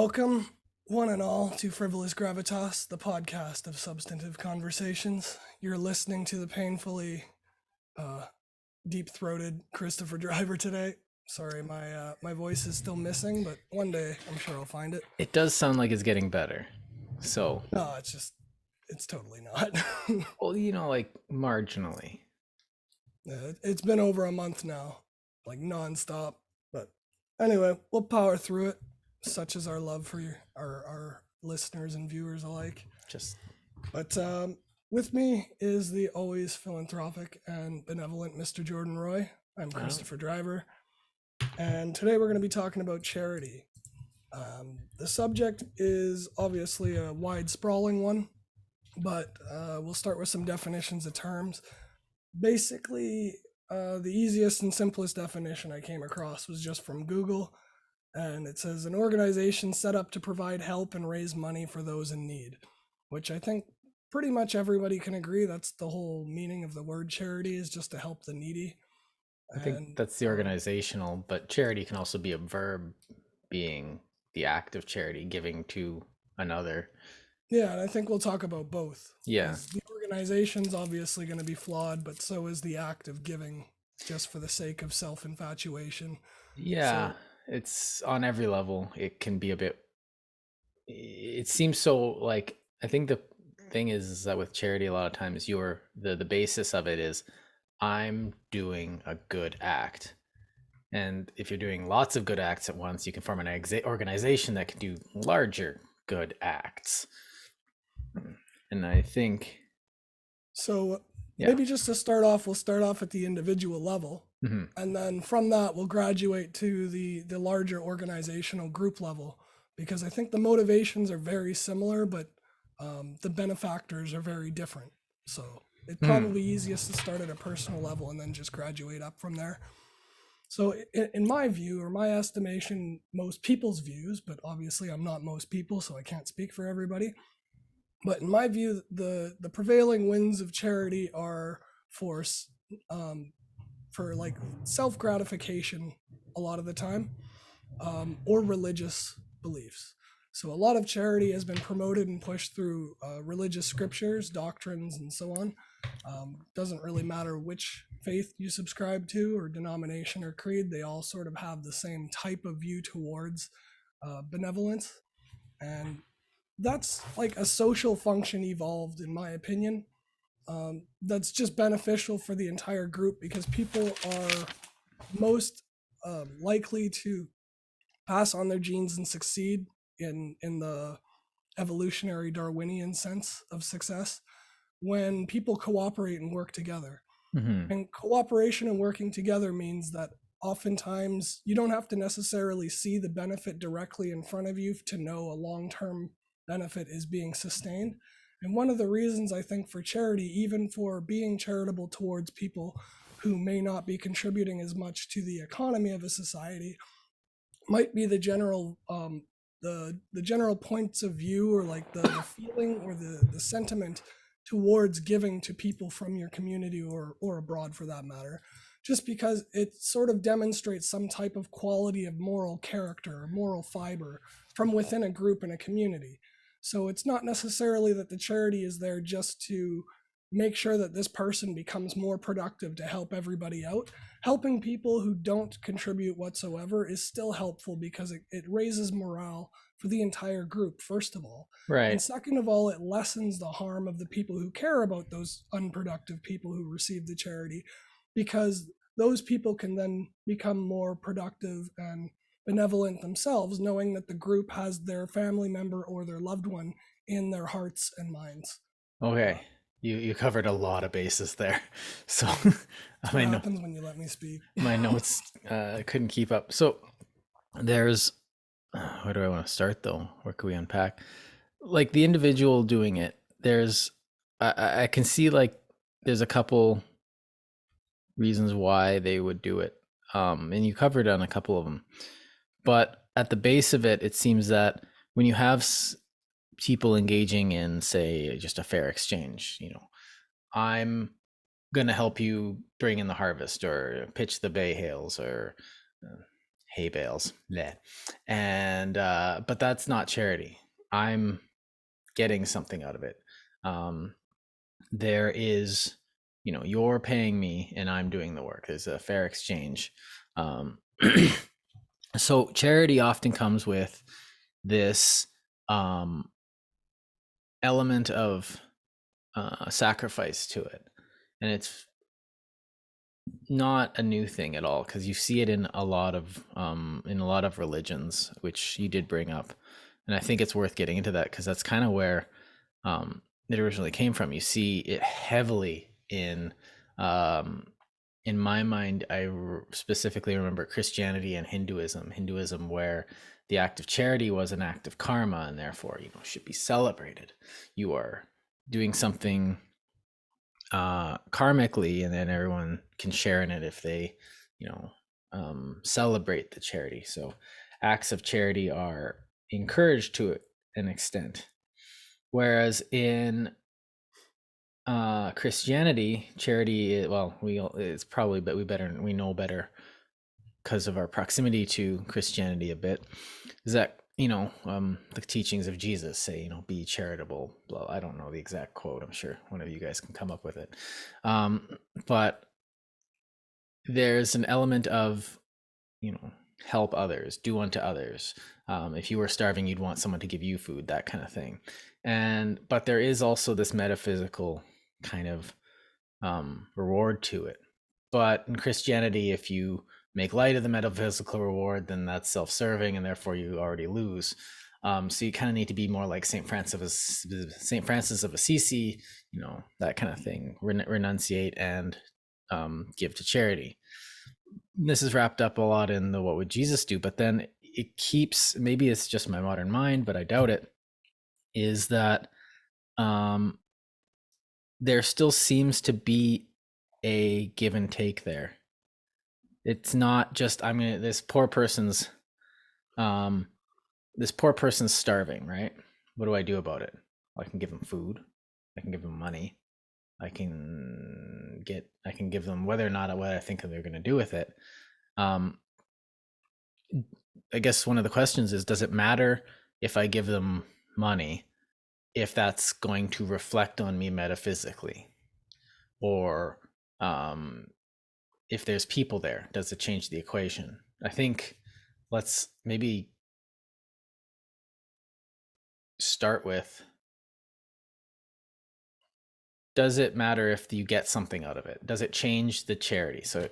Welcome, one and all, to Frivolous Gravitas, the podcast of substantive conversations. You're listening to the painfully uh, deep-throated Christopher Driver today. Sorry, my voice is still missing, but one day I'm sure I'll find it. It does sound like it's getting better. So, No, it's totally not. well, like marginally. It's been over a month now, like nonstop. But anyway, we'll power through it, such as our love for our listeners and viewers alike. Just But with me is the always philanthropic and benevolent Mr. Jordan Roy. I'm Christopher Driver. And today we're going to be talking about charity. The subject is obviously a wide, sprawling one, but we'll start with some definitions of terms. Basically, the easiest and simplest definition I came across was just from Google. And it says an organization set up to provide help and raise money for those in need, which I think pretty much everybody can agree that's the whole meaning of the word charity, is just to help the needy. I think that's the organizational, but charity can also be a verb, being the act of charity, giving to another. Yeah, and I think we'll talk about both. Yeah. The organization's obviously going to be flawed, but so is the act of giving just for the sake of self-infatuation. Yeah, it's on every level. It can be a bit, it seems so like, I think the thing is that with charity, a lot of times the basis of it is I'm doing a good act. And if you're doing lots of good acts at once, you can form an organization that can do larger good acts. And I think... So maybe just to start off, we'll start off at the individual level. Mm-hmm. And then from that, we'll graduate to the larger organizational group level, because I think the motivations are very similar, but the benefactors are very different. So it's probably easiest to start at a personal level and then just graduate up from there. So in my view, or my estimation, most people's views, but obviously I'm not most people, so I can't speak for everybody. But in my view, the prevailing winds of charity are for like self-gratification a lot of the time, or religious beliefs. So a lot of charity has been promoted and pushed through religious scriptures, doctrines, and so on. Doesn't really matter which faith you subscribe to or denomination or creed, they all sort of have the same type of view towards benevolence. And that's like a social function evolved, in my opinion. That's just beneficial for the entire group, because people are most likely to pass on their genes and succeed in the evolutionary Darwinian sense of success when people cooperate and work together. Mm-hmm. And cooperation and working together means that oftentimes you don't have to necessarily see the benefit directly in front of you to know a long-term benefit is being sustained. And one of the reasons I think for charity, even for being charitable towards people who may not be contributing as much to the economy of a society, might be the general the general points of view, or like the feeling or the sentiment towards giving to people from your community or abroad for that matter, just because it sort of demonstrates some type of quality of moral character or moral fiber from within a group and a community. So it's not necessarily that the charity is there just to make sure that this person becomes more productive to help everybody out. Helping people who don't contribute whatsoever is still helpful, because it raises morale for the entire group, first of all. Right. And second of all, it lessens the harm of the people who care about those unproductive people who receive the charity, because those people can then become more productive and benevolent themselves, knowing that the group has their family member or their loved one in their hearts and minds. Okay. You covered a lot of bases there. So what happens when you let me speak. My notes couldn't keep up. So there's, where do I want to start though? Where can we unpack? Like the individual doing it, I can see like there's a couple reasons why they would do it. And you covered on a couple of them. But at the base of it, it seems that when you have people engaging in, say, just a fair exchange, I'm going to help you bring in the harvest or pitch the bay hails or hay bales. Bleh. And but that's not charity. I'm getting something out of it. There is, you're paying me and I'm doing the work. There's a fair exchange. Um, so charity often comes with this element of sacrifice to it, and it's not a new thing at all, because you see it in a lot of religions, which you did bring up, and I think it's worth getting into that because that's kind of where it originally came from. You see it heavily um, in my mind. Specifically remember Christianity and Hinduism, where the act of charity was an act of karma, and therefore should be celebrated. You are doing something karmically, and then everyone can share in it if they celebrate the charity. So acts of charity are encouraged to an extent, whereas in Christianity, charity, well, it's probably, but we know better because of our proximity to Christianity a bit, is that the teachings of Jesus say, be charitable. Blah, I don't know the exact quote. I'm sure one of you guys can come up with it. But there's an element of, help others, do unto others. If you were starving, you'd want someone to give you food, that kind of thing. But there is also this metaphysical kind of reward to it. But in Christianity, if you make light of the metaphysical reward, then that's self-serving, and therefore you already lose. So you kind of need to be more like Saint Francis of Assisi, that kind of thing. Renunciate and give to charity. This is wrapped up a lot in the what would Jesus do, but then it keeps, maybe it's just my modern mind, but I doubt it, is that there still seems to be a give and take there. It's not just this poor person's starving, right? What do I do about it? I can give them food, I can give them money, I can give them, whether or not what I think they're going to do with it. I guess one of the questions is, does it matter if I give them money if that's going to reflect on me metaphysically? Or if there's people there, does it change the equation? I think let's maybe start with, does it matter if you get something out of it? Does it change the charity? So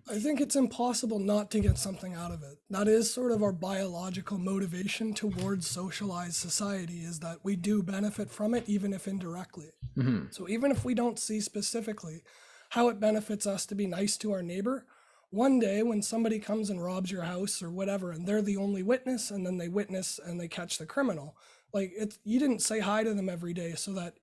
I think it's impossible not to get something out of it. That is sort of our biological motivation towards socialized society, is that we do benefit from it, even if indirectly. mm-hmm. So even if we don't see specifically how it benefits us to be nice to our neighbor, one day when somebody comes and robs your house or whatever, and they're the only witness, and then they witness and they catch the criminal, like you didn't say hi to them every day so that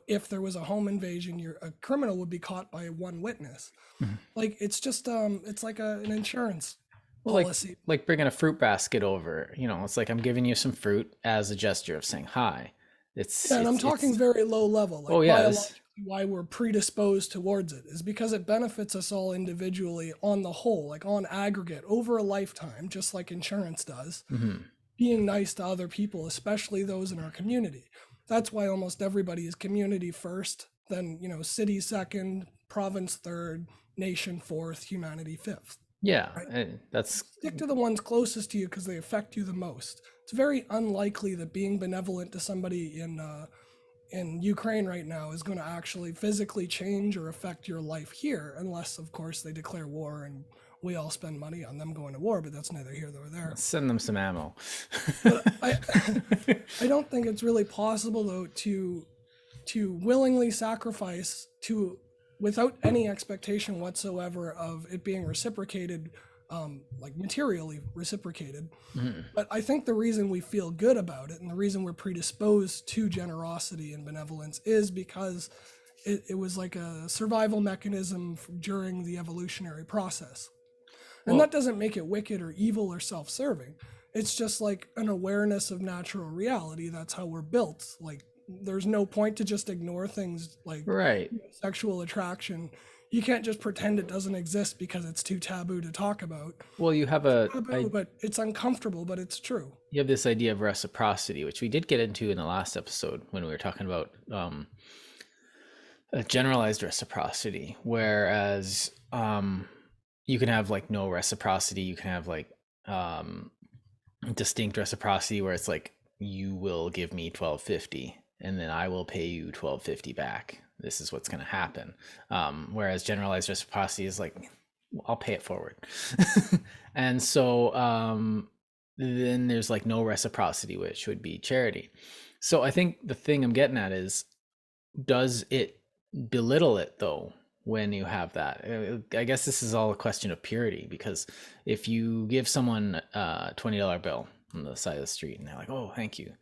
if there was a home invasion, a criminal would be caught by one witness. Mm-hmm. Like it's just it's like an insurance Well, policy. like bringing a fruit basket over, it's like I'm giving you some fruit as a gesture of saying hi. Yeah, and I'm talking very low level, oh like yeah, biologically, why we're predisposed towards it is because it benefits us all individually on the whole, like on aggregate over a lifetime, just like insurance does. mm-hmm. Being nice to other people, especially those in our community. That's why almost everybody is community first, then city second, province third, nation fourth, humanity fifth. Yeah, Right? and that's Stick to the ones closest to you because they affect you the most. It's very unlikely that being benevolent to somebody in Ukraine right now is going to actually physically change or affect your life here, unless, of course, they declare war and we all spend money on them going to war. But that's neither here nor there. Send them some ammo. But I don't think it's really possible though to willingly sacrifice to without any expectation whatsoever of it being reciprocated, like materially reciprocated. Mm-hmm. But I think the reason we feel good about it and the reason we're predisposed to generosity and benevolence is because it was like a survival mechanism during the evolutionary process. And that doesn't make it wicked or evil or self-serving. It's just like an awareness of natural reality. That's how we're built. Like there's no point to just ignore things like right. sexual attraction. you can't just pretend it doesn't exist because it's too taboo to talk about. Well, you have It's a taboo, I but it's uncomfortable, but it's true. you have this idea of reciprocity, which we did get into in the last episode when we were talking about a generalized reciprocity, whereas you can have like no reciprocity, you can have like um, distinct reciprocity where it's like you will give me 1250 and then I will pay you 1250 back. This is what's going to happen. Whereas generalized reciprocity is like I'll pay it forward. And so then there's like no reciprocity, which would be charity. So I think the thing I'm getting at is, does it belittle it though when you have that? I guess this is all a question of purity, because if you give someone a $20 bill on the side of the street and they're like, oh, thank you,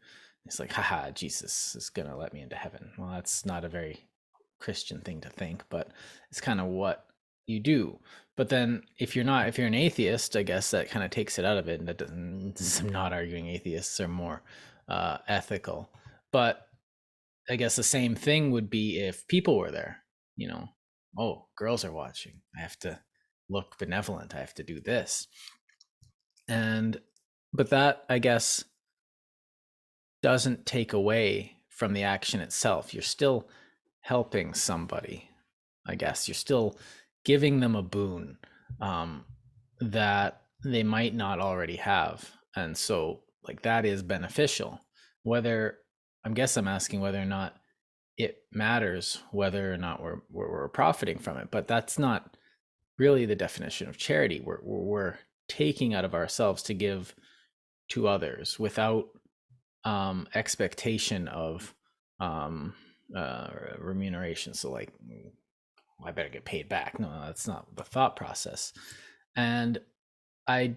it's like, haha, Jesus is gonna let me into heaven. Well, that's not a very Christian thing to think, but it's kind of what you do. But then if you're an atheist, I guess that kind of takes it out of it, and that doesn't, I'm not arguing atheists are more ethical, but I guess the same thing would be if people were there, you know, oh, girls are watching. I have to look benevolent. I have to do this. And, but that, I guess, doesn't take away from the action itself. You're still helping somebody, I guess. You're still giving them a boon that they might not already have. And so, like, that is beneficial. Whether, I guess I'm asking whether or not it matters whether or not we're profiting from it, but that's not really the definition of charity. We're taking out of ourselves to give to others without expectation of um, remuneration. So like, I better get paid back. No, that's not the thought process. And I,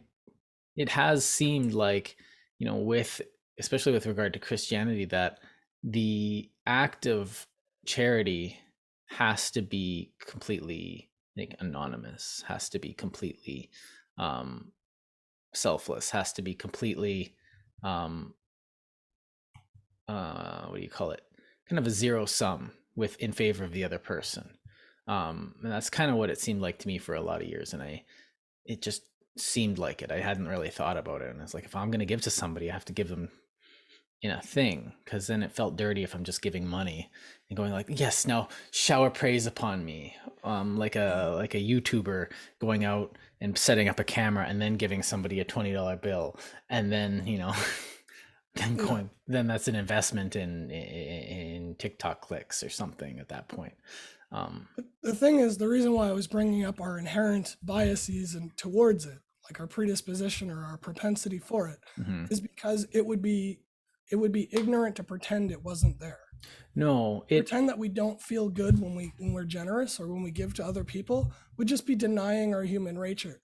it has seemed like, you know, with, especially with regard to Christianity, that the act of charity has to be completely like anonymous, has to be completely um, selfless, has to be completely um, what do you call it? Kind of a zero sum with in favor of the other person. And that's kind of what it seemed like to me for a lot of years. And it just seemed like it. I hadn't really thought about it. And it's like, if I'm going to give to somebody, I have to give them in a thing, because then it felt dirty if I'm just giving money and going like, yes, now shower praise upon me, like a YouTuber going out and setting up a camera and then giving somebody a $20 bill, and then, you know, then Yeah. going, then that's an investment in TikTok clicks or something at that point. The thing is, the reason why I was bringing up our inherent biases and towards it, like our predisposition or our propensity for it, Mhm. is because it would be ignorant to pretend it wasn't there. No, it Pretend that we don't feel good when we're generous or when we give to other people would just be denying our human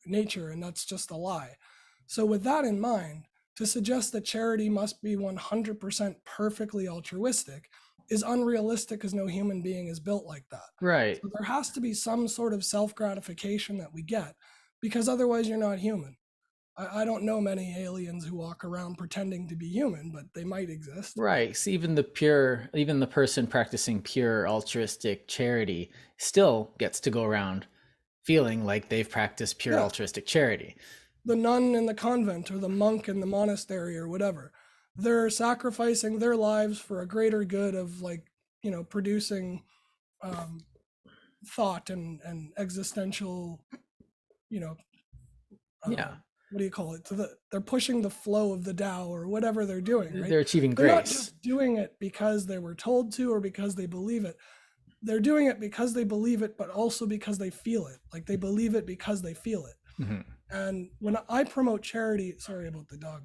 nature, and that's just a lie. So with that in mind, to suggest that charity must be 100% perfectly altruistic is unrealistic, because no human being is built like that. right. So there has to be some sort of self-gratification that we get, because otherwise you're not human. I don't know many aliens who walk around pretending to be human, but they might exist. Right. So even the person practicing pure altruistic charity still gets to go around feeling like they've practiced pure Yeah, altruistic charity. the nun in the convent or the monk in the monastery or whatever, they're sacrificing their lives for a greater good of, like, producing um, thought and existential, you know Yeah. what do you call it, they're pushing the flow of the Tao or whatever they're doing, right? They're achieving They're not grace. just doing it because they were told to or because they believe it. They're doing it because they believe it, but also because they feel it. Like, they believe it because they feel it. Mhm. And when I promote charity, sorry about the dog.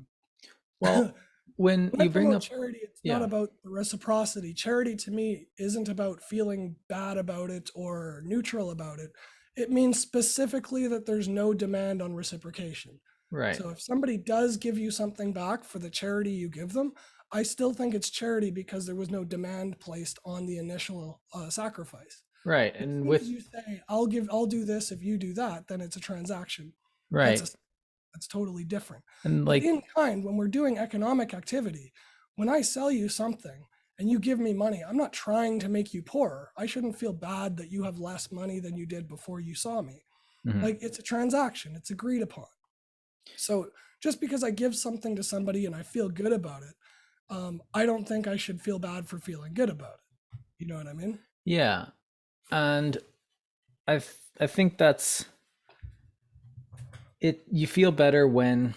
Well, when When I you bring promote up, charity, it's not yeah, about the reciprocity. Charity to me isn't about feeling bad about it or neutral about it. It means specifically that there's no demand on reciprocation. right, So if somebody does give you something back for the charity you give them, I still think it's charity because there was no demand placed on the initial sacrifice. right, As and soon as with you say, I'll do this if you do that, then it's a transaction. That's right, a that's totally different. and But like, in kind, when we're doing economic activity, when I sell you something and you give me money, I'm not trying to make you poorer. I shouldn't feel bad that you have less money than you did before you saw me. Mhm. Like, it's a transaction, it's agreed upon. So just because I give something to somebody and I feel good about it, I don't think I should feel bad for feeling good about it. You know what I mean? Yeah. And I think that's it. You feel better when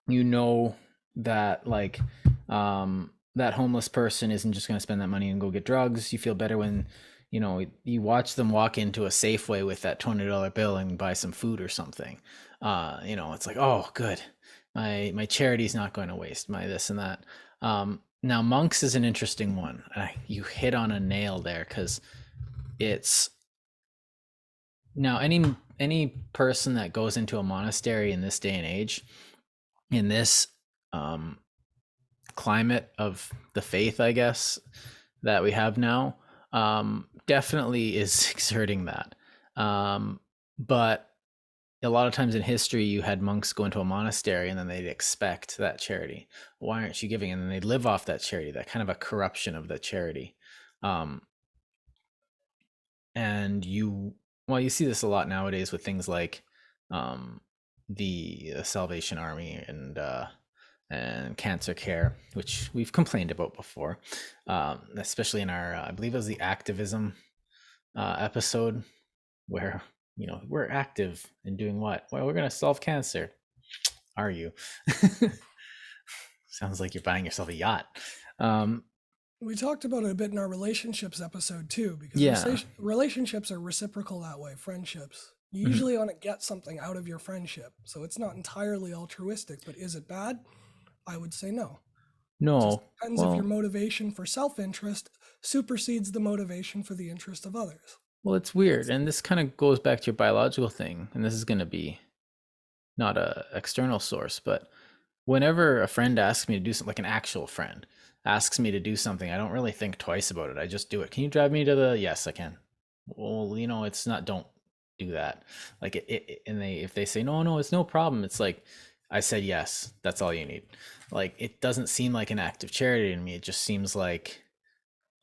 you know that like that homeless person isn't just going to spend that money and go get drugs. You feel better when you watch them walk into a Safeway with that $20 bill and buy some food or something. It's like, oh, good, my charity's not going to waste my this and that. Now monks is an interesting one. You hit on a nail there, because it's now any person that goes into a monastery in this day and age, in this um, climate of the faith, I guess, that we have now, definitely is exerting that. But a lot of times in history, you had monks go into a monastery and then they'd expect that charity. Why aren't you giving? And then they'd live off that charity, that kind of a corruption of the charity. Um, and you see this a lot nowadays with things like um, the Salvation Army and cancer care, which we've complained about before, especially in our I believe it was the activism episode, where we're active in doing what? Well, we're going to solve cancer. Are you? Sounds like you're buying yourself a yacht. We talked about it a bit in our relationships episode too, because Yeah. relationships are reciprocal that way. Friendships, you Mhm. usually want to get something out of your friendship, so it's not entirely altruistic. But is it bad? I would say no. It just No. depends if your Well, motivation for self-interest supersedes the motivation for the interest of others. it's weird, It's and this kind of goes back to your biological thing, and this is going to be not a external source, but whenever a friend asks me to do something, like an actual friend asks me to do something, I don't really think twice about it. I just do it. Can you drive me to the? Yes, I can. Well, it's not. Don't do that. Like and if they say no, it's no problem. It's like I said yes. That's all you need. Like, it doesn't seem like an act of charity to me. It just seems like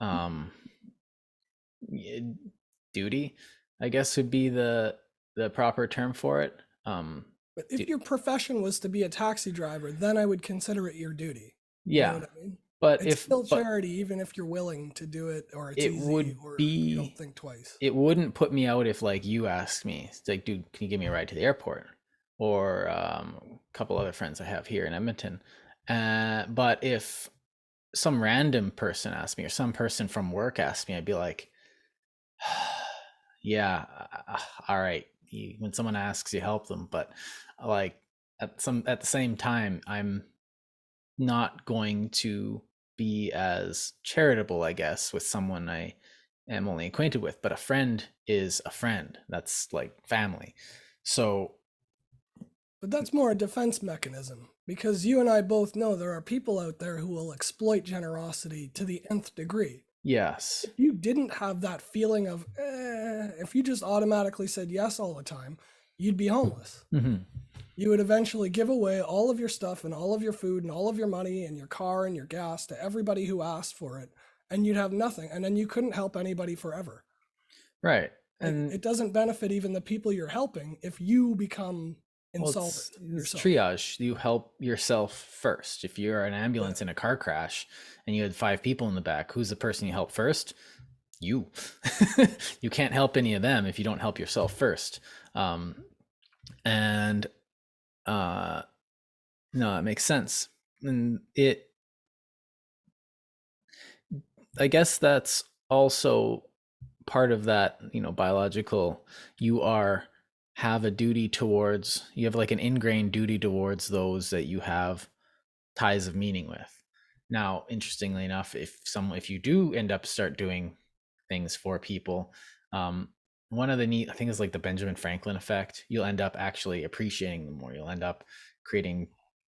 um duty, I guess, would be the proper term for it. But if Du- your profession was to be a taxi driver, then I would consider it your duty. You know yeah, what I mean? but It's if still but charity, even if you're willing to do it, or it's it easy, would or you don't be think twice. it wouldn't put me out if, like, you asked me, it's like, dude, can you give me a ride to the airport? Or a couple other friends I have here in Edmonton. But if some random person asked me, or some person from work asked me, I'd be like, yeah, all right. When someone asks, you help them. But like at the same time, I'm not going to be as charitable, I guess, with someone I am only acquainted with. But a friend is a friend. That's like family. So But that's more a defense mechanism, because you and I both know there are people out there who will exploit generosity to the nth degree. yes. If you didn't have that feeling of, if you just automatically said yes all the time, you'd be homeless. Hmm. You would eventually give away all of your stuff and all of your food and all of your money and your car and your gas to everybody who asked for it, and you'd have nothing. And then you couldn't help anybody forever. Right. Like, And it doesn't benefit even the people you're helping if you become well, insolvent it's yourself. triage. You help yourself first. If you're an Yeah. ambulance in a car crash and you had 5 people in the back, who's the person you help first? You. You can't help any of them if you don't help yourself first. And uh, no, it makes sense. And I guess that's also part of that, biological. You have a duty towards, you have like an ingrained duty towards those that you have ties of meaning with. Now, interestingly enough, if you do end up start doing things for people, um, one of the neat, I think, is like the Benjamin Franklin effect. You'll end up actually appreciating them more. You'll end up creating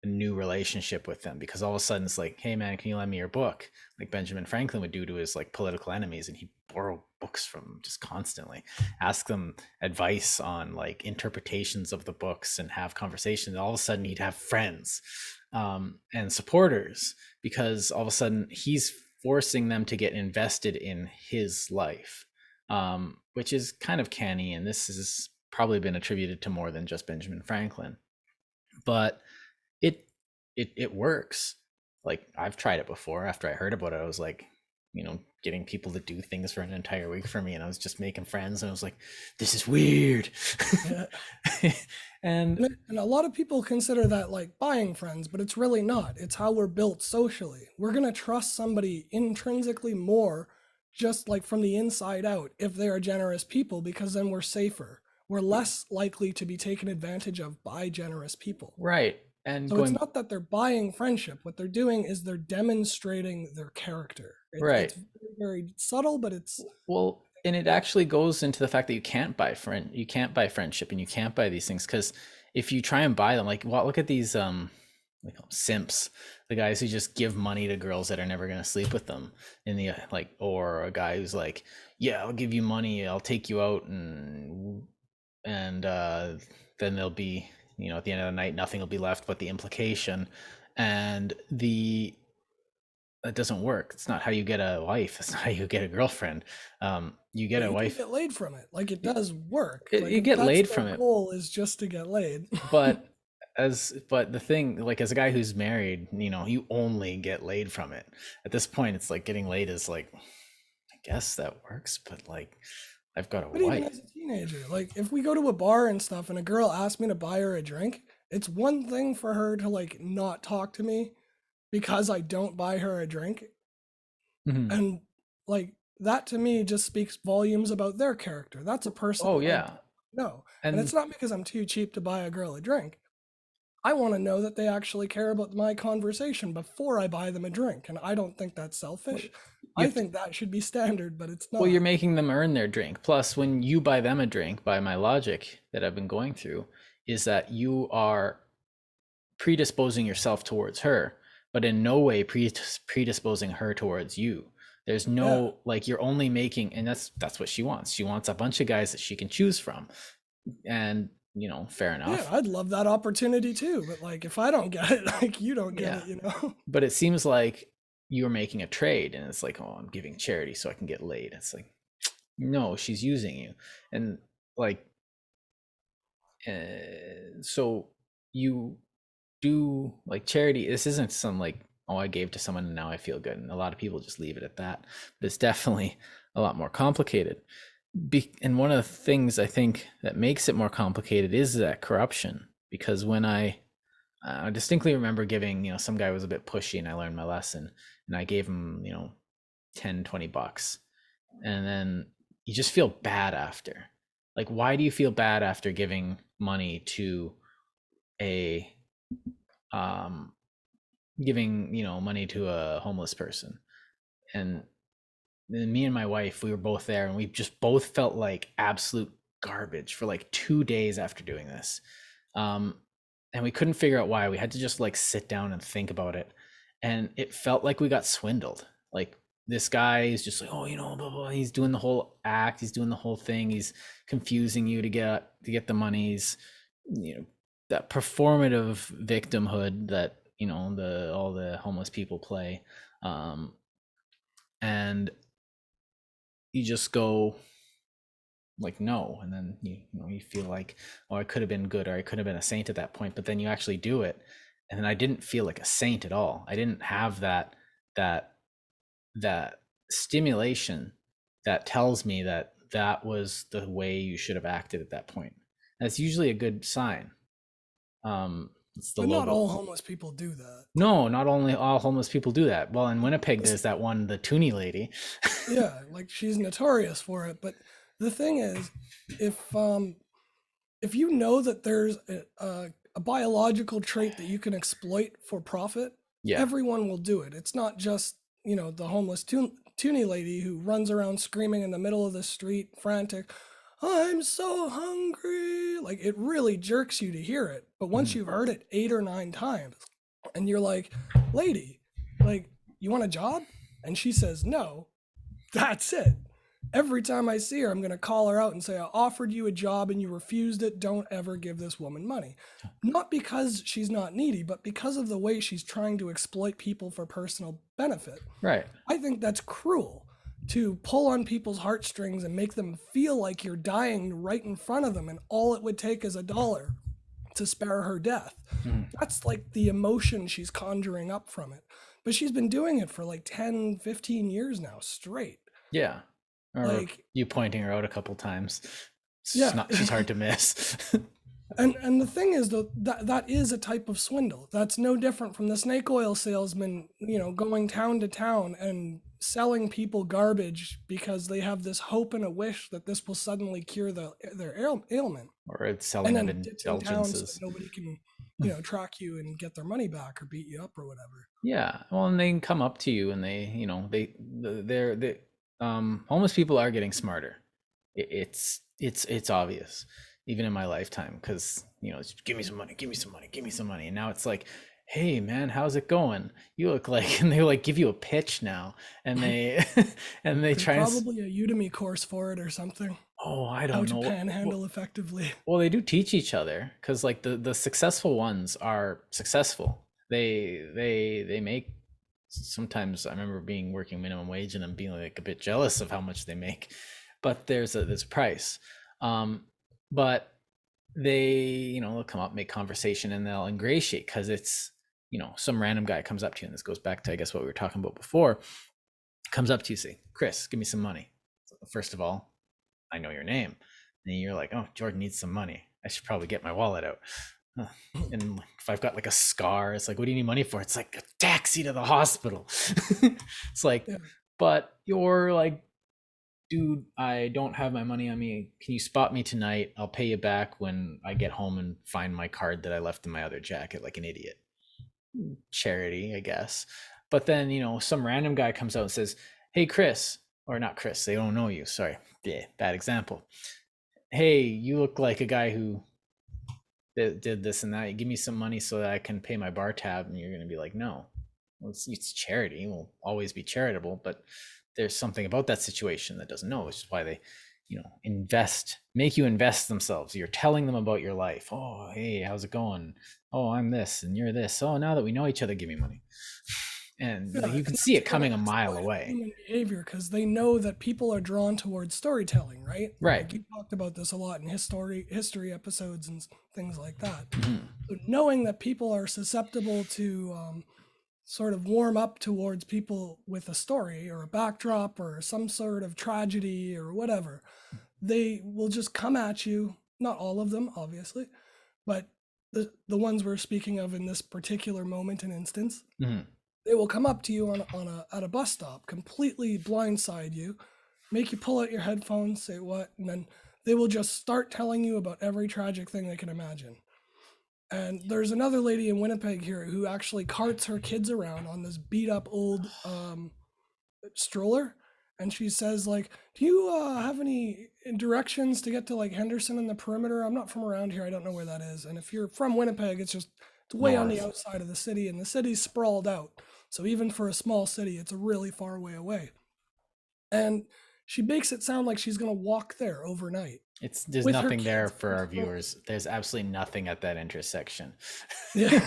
a new relationship with them, because all of a sudden it's like, hey man, can you lend me your book? Like Benjamin Franklin would do to his like political enemies, and he'd borrow books from them just constantly, ask them advice on like interpretations of the books, and have conversations. All of a sudden he'd have friends and supporters, because all of a sudden he's forcing them to get invested in his life, which is kind of canny. And this has probably been attributed to more than just Benjamin Franklin, but it it works. Like, I've tried it before. After I heard about it, I was like, getting people to do things for an entire week for me, and I was just making friends, and I was like, this is weird. Yeah. And And a lot of people consider that like buying friends, but it's really not. It's how we're built socially. We're going to trust somebody intrinsically more, just like from the inside out, if they are generous people, because then we're safer. We're less likely to be taken advantage of by generous people. right, and So it's going not that they're buying friendship. What they're doing is they're demonstrating their character. right. It's very, very subtle, but it's Well, and it actually goes into the fact that you can't buy friendship, and you can't buy these things, because if you try and buy them, like, well, look at these we call them simps, the guys who just give money to girls that are never going to sleep with them, in the like, or a guy who's like, yeah, I'll give you money, I'll take you out, and then there'll be, at the end of the night, nothing will be left but the implication, and that doesn't work. It's not how you get a wife. It's not how you get a girlfriend. You get but a you can wife. get laid from it. Like it does work. Like You if get that's laid their from it, goal is just to get laid. but but the thing, like, as a guy who's married, you only get laid from it. At this point, it's like getting laid is like, I guess that works, but like, I've got a But even wife. as a teenager, like if we go to a bar and stuff and a girl asks me to buy her a drink, it's one thing for her to like not talk to me because I don't buy her a drink. Mhm. And like that to me just speaks volumes about their character. That's a Oh person I don't yeah, know. And and it's not because I'm too cheap to buy a girl a drink. I want to know that they actually care about my conversation before I buy them a drink. And I don't think that's well, selfish. you I have to, think that should be standard, but it's well, you're not. making them earn their drink. Plus, when you buy them a drink, by my logic that I've been going through, is that you are predisposing yourself towards her, but in no way predisposing her towards you. There's Yeah. no, like, you're only making, and that's what she wants. She wants a bunch of guys that she can choose from, and fair Yeah, enough. I'd love that opportunity too. But like if I don't get it, like you don't get Yeah, it. but it seems like you're making a trade, and it's like, oh, I'm giving charity so I can get laid. It's like, no, she's using you, and like, so you do, like, charity. This isn't some, like, oh, I gave to someone and now I feel good, and a lot of people just leave it at that, but it's definitely a lot more complicated. And one of the things I think that makes it more complicated is that corruption, because when I distinctly remember giving, some guy was a bit pushy, and I learned my lesson, and I gave him, 10-20 bucks, and then you just feel bad after. Like, why do you feel bad after giving money to a um giving money to a homeless person? And then me and my wife, we were both there, and we just both felt like absolute garbage for like 2 days after doing this. um and we couldn't figure out why. We had to just like sit down and think about it, and it felt like we got swindled. Like, this guy is just like, oh, blah, blah. He's doing the whole act, he's doing the whole thing, he's confusing you to get the monies, that performative victimhood that the all the homeless people play. And you just go like, no, and then you feel like, oh, I could have been good, or I could have been a saint at that point, but then you actually do it, and then I didn't feel like a saint at all. I didn't have that that stimulation that tells me that that was the way you should have acted at that point. That's usually a good sign. It's the But not logo. all homeless people do that. No, not only all homeless people do that. Well, in Winnipeg, there's that one, the Toonie lady. Yeah, like she's notorious for it. But the thing is, if um if you know that there's a biological trait that you can exploit for profit, Yeah. everyone will do it. It's not just the homeless toonie lady who runs around screaming in the middle of the street, frantic. I'm so hungry. Like it really jerks you to hear it. But once Mhm. you've heard it 8 or 9 times, and you're like, lady, like you want a job? And she says no. That's it. Every time I see her, I'm going to call her out and say, I offered you a job and you refused it. Don't ever give this woman money. Not because she's not needy, but because of the way she's trying to exploit people for personal benefit. Right. I think that's cruel to pull on people's heartstrings and make them feel like you're dying right in front of them and all it would take is $1 to spare her death. That's like the emotion she's conjuring up from it. But she's been doing it for like 10, 15 years now straight. Yeah. Or Like, you pointing her out a couple times. yeah. She's hard to miss. And the thing is though, that is a type of swindle. That's no different from the snake oil salesman, going town to town and selling people garbage because they have this hope and a wish that this will suddenly cure their ailment. Or it's And selling of then ditching town so that indulgences. nobody can, track you and get their money back or beat you up or whatever. Yeah. Well, and they can come up to you and they're homeless people are getting smarter. It's obvious, even in my lifetime, because it's, give me some money, give me some money, give me some money, and now it's like, hey man, how's it going? You look like, and they like give you a pitch now, and they and they There's try and probably a Udemy course for it or something. oh, I How don't to know. panhandle effectively. Well, they do teach each other because like the successful ones are successful. They make sometimes I remember being working minimum wage and I'm being like a bit jealous of how much they make, but there's a price. But they they'll come up, make conversation, and they'll ingratiate because it's some random guy comes up to you, and this goes back to I guess what we were talking about before. Comes up to you, say, Chris, give me some money. So first of all, I know your name. And you're like, oh, Jordan needs some money. I should probably get my wallet out. And if I've got like a scar, it's like, what do you need money for? It's like a taxi to the hospital. It's like, Yeah. but you're like, dude, I don't have my money on me. Can you spot me tonight? I'll pay you back when I get home and find my card that I left in my other jacket, like an idiot. Charity, I guess. But then, some random guy comes out and says, hey, Chris, or not Chris, they don't know you. Sorry. Yeah, bad example. Hey, you look like a guy who did this and that. Give me some money so that I can pay my bar tab. And you're going to be like, no, well, it's charity. We'll always be charitable. But there's something about that situation that doesn't know, which is why they, make you invest themselves. You're telling them about your life. Oh, hey, how's it going? Oh, I'm this and you're this. Oh, now that we know each other, give me money. And Yeah, you can and see it that's where coming they a mile exploit away. human behavior because they know that people are drawn towards storytelling, right? Right. Like you talked about this a lot in history episodes and things like that. Mhm. So knowing that people are susceptible to sort of warm up towards people with a story or a backdrop or some sort of tragedy or whatever, they will just come at you. Not all of them, obviously, but the ones we're speaking of in this particular moment and instance, Mhm. they will come up to you at a bus stop, completely blindside you, make you pull out your headphones, say what, and then they will just start telling you about every tragic thing they can imagine. And there's another lady in Winnipeg here who actually carts her kids around on this beat up old stroller, and she says like, do you have any directions to get to like Henderson and the perimeter? I'm not from around here, I don't know where that is. And if you're from Winnipeg, it's way on the North. outside of the city, and the city's sprawled out, so even for a small city it's a really far way away. And she makes it sound like she's going to walk there overnight There's with her nothing there kids for in our strollers. viewers. There's absolutely nothing at that intersection. Yeah.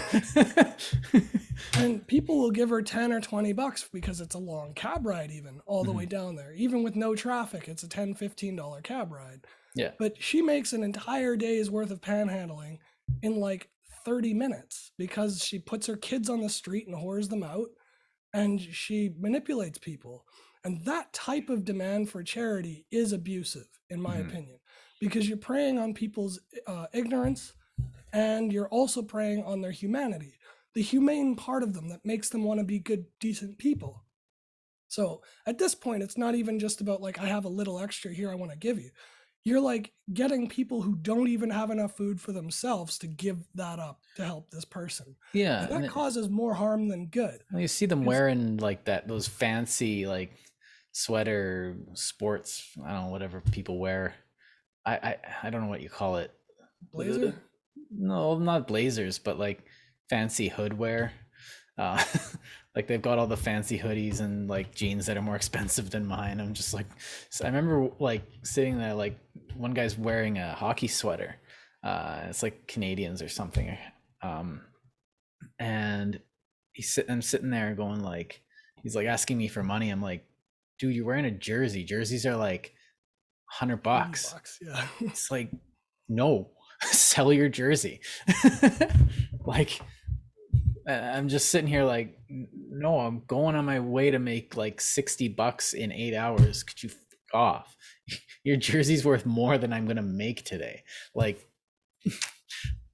And people will give her 10 or 20 bucks because it's a long cab ride, even all the way down there. Even with no traffic, it's a $10, $15 cab ride. Yeah. But she makes an entire day's worth of panhandling in like 30 minutes because she puts her kids on the street and whores them out, and she manipulates people. And that type of demand for charity is abusive, in my opinion, because you're preying on people's ignorance, and you're also preying on their humanity, the humane part of them that makes them want to be good, decent people. So at this point, it's not even just about like, I have a little extra here I want to give you. You're like getting people who don't even have enough food for themselves to give that up to help this person. Yeah. And that causes more harm than good. You see them 'Cause wearing like those fancy like sweater sports. I don't know, whatever people wear. I don't know what you call it. blazer? No, not blazers, but like fancy hood wear. Uh, like they've got all the fancy hoodies and like jeans that are more expensive than mine. I'm just like, so I remember like sitting there, like one guy's wearing a hockey sweater. It's like Canadians or something. Um, and I'm sitting there going like, he's like asking me for money. I'm like, dude, you're wearing a jersey. Jerseys are like 100 80 bucks. bucks. Yeah. It's like, no, sell your jersey. Like, I'm just sitting here like, no, I'm going on my way to make like 60 bucks in 8 hours. Could you off? Your jersey's worth more than I'm going to make today. Like,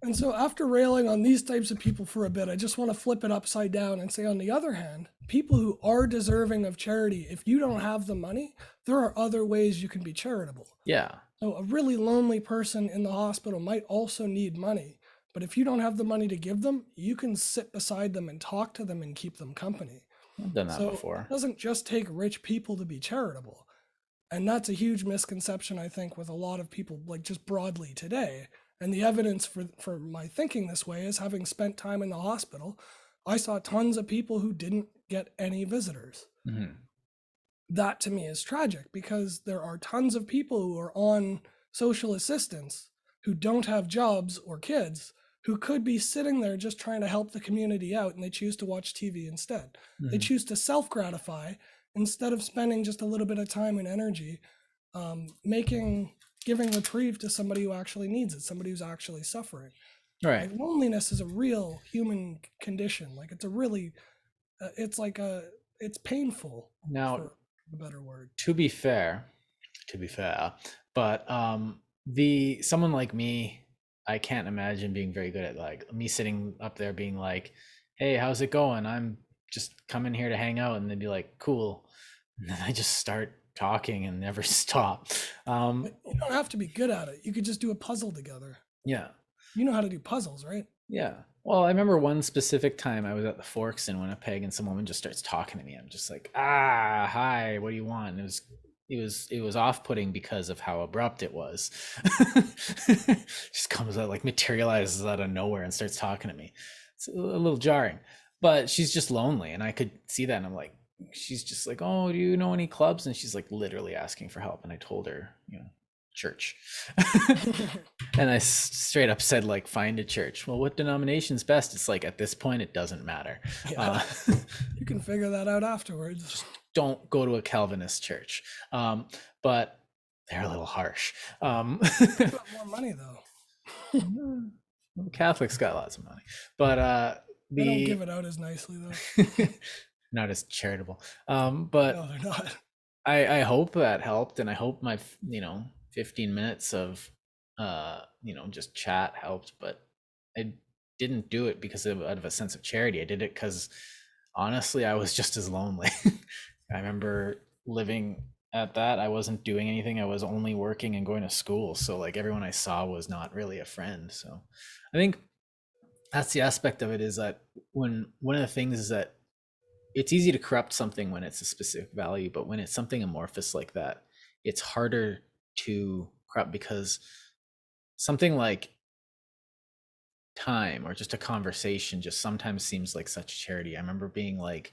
And so, after railing on these types of people for a bit, I just want to flip it upside down and say, on the other hand, people who are deserving of charity, if you don't have the money, there are other ways you can be charitable. yeah, So, a really lonely person in the hospital might also need money. But if you don't have the money to give them, you can sit beside them and talk to them and keep them company. I've done that So, it before. doesn't just take rich people to be charitable. And that's a huge misconception, I think, with a lot of people, like just broadly today. And the evidence for my thinking this way is having spent time in the hospital, I saw tons of people who didn't get any visitors. Mm-hmm. That to me is tragic because there are tons of people who are on social assistance who don't have jobs or kids who could be sitting there just trying to help the community out, and they choose to watch TV instead. They Mm-hmm. choose to self gratify instead of spending just a little bit of time and energy making giving reprieve to somebody who actually needs it, somebody who's actually suffering. Right. Like loneliness is a real human condition. Like it's a really, it's like a, it's painful Now, for a better word. to be fair, to be fair, but the someone like me, I can't imagine being very good at like me sitting up there being like, "Hey, how's it going? I'm just coming here to hang out," and they'd be like, "Cool," and then I just start talking and never stop. But you don't have to be good at it. You could just do a puzzle together. Yeah, You know how to do puzzles, right? yeah. Well, I remember one specific time I was at the Forks in Winnipeg, and some woman just starts talking to me. I'm just like, "Ah, hi, what do you want?" And it was off-putting because of how abrupt it was. Just comes out like materializes out of nowhere and starts talking to me. It's a little jarring, but she's just lonely, and I could see that. And I'm like, she's just like, "Oh, do you know any clubs?" And she's like literally asking for help. And I told her, church. And I straight up said, like, find a church. Well, what denomination's best? It's like, at this point, it doesn't matter. Yeah. You can figure that out afterwards. Don't go to a Calvinist church. But they're a little harsh. They got more money though. Catholics got lots of money, but They don't give the it out as nicely though. not as charitable. No, But they're not. I hope that helped, and I hope my 15 minutes of just chat helped. But I didn't do it because out of a sense of charity. I did it because honestly, I was just as lonely. I remember living at that. I wasn't doing anything. I was only working and going to school. So like everyone I saw was not really a friend. So I think that's the aspect of it, is that when one of the things is that it's easy to corrupt something when it's a specific value, but when it's something amorphous like that, it's harder to corrupt, because something like time or just a conversation just sometimes seems like such charity. I remember being like,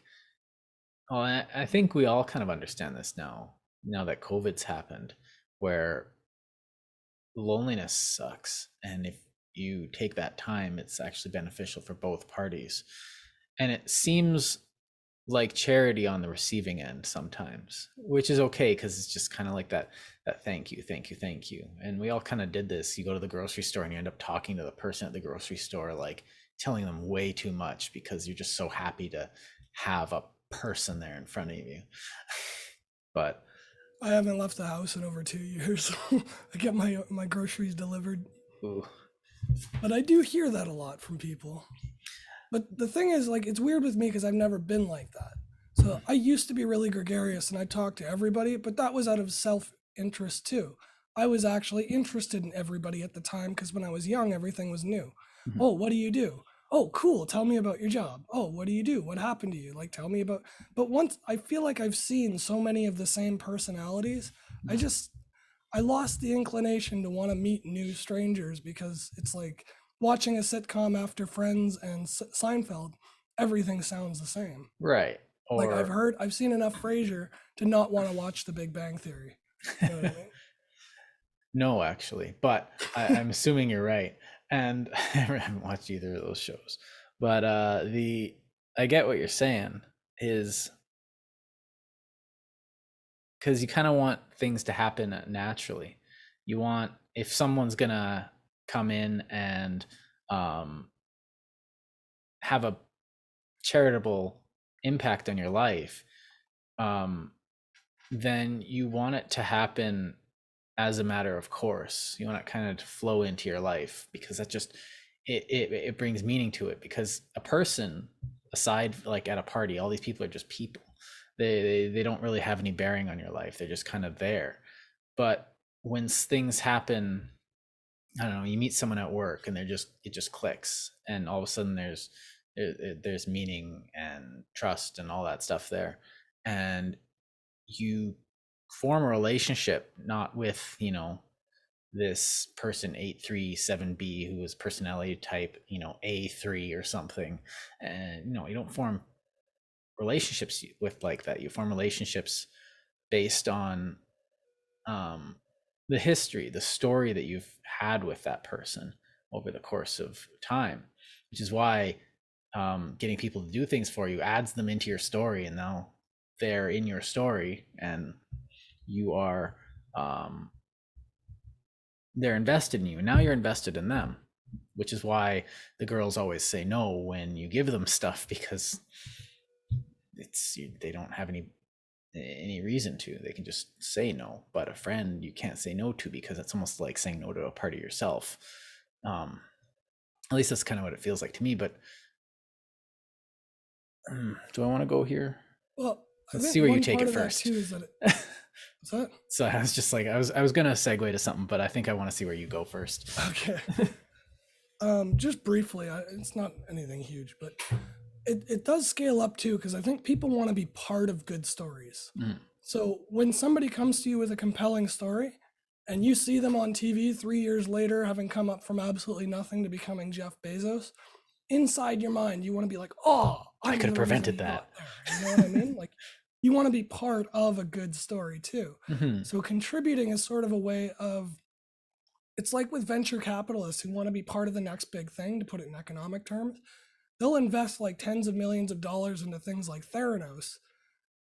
oh, I think we all kind of understand this now that COVID's happened, where loneliness sucks. And if you take that time, it's actually beneficial for both parties. And it seems like charity on the receiving end sometimes, which is okay, because it's just kind of like that thank you, thank you, thank you. And we all kind of did this. You go to the grocery store and you end up talking to the person at the grocery store, like telling them way too much because you're just so happy to have a person there in front of you. But I haven't left the house in over 2 years. I get my groceries delivered, ooh, but I do hear that a lot from people. But the thing is, like, it's weird with me because I've never been like that. So I used to be really gregarious and I talked to everybody, but that was out of self interest too. I was actually interested in everybody at the time because when I was young, everything was new. mhm, Oh, what do you do? Oh, cool. Tell me about your job. Oh, what do you do? What happened to you? Like, tell me about. But once I feel like I've seen so many of the same personalities, I mhm. just, I lost the inclination to want to meet new strangers because it's like watching a sitcom after Friends and Seinfeld. everything sounds the same. Right. Like Or I've seen enough Frasier to not want to watch The Big Bang Theory. You know what I no, actually, but I'm assuming you're right. And I haven't watched either of those shows. But the I get what you're saying is because you kind of want things to happen naturally. You want if someone's gonna come in and um, have a charitable impact on your life, um, then you want it to happen as a matter of course. You want it kind of to flow into your life because that just it brings meaning to it. Because a person, aside like at a party, all these people are just people. They don't really have any bearing on your life. They're just kind of there. But when things happen, I don't know, you meet someone at work and it just clicks, and all of a sudden there's meaning and trust and all that stuff there, and you form a relationship not with this person 837B who is personality type A3 or something, and you don't form relationships with like that. You form relationships based on um, the history, the story that you've had with that person over the course of time, which is why getting people to do things for you adds them into your story, and now they're in your story, and you are um, they're invested in you, and now you're invested in them, which is why the girls always say no when you give them stuff, because they don't have any reason to. They can just say no. But a friend you can't say no to, because it's almost like saying no to a part of yourself. At least that's kind of what it feels like to me. But do I want to go here? Well, I Let's think see where you one take part it of that first. too is that what's that? So I was just like, I was gonna segue to something, but I think I want to see where you go first. Okay. Just briefly, it's not anything huge, but it does scale up too, because I think people want to be part of good stories. Mm. So when somebody comes to you with a compelling story and you see them on TV 3 years later having come up from absolutely nothing to becoming Jeff Bezos, inside your mind you want to be like, oh, I I'm could the have reason prevented he that. got there. You know what I mean? Like, you want to be part of a good story too. Mm-hmm. So contributing is sort of a way of, it's like with venture capitalists who want to be part of the next big thing, to put it in economic terms. They'll invest like tens of millions of dollars into things like Theranos,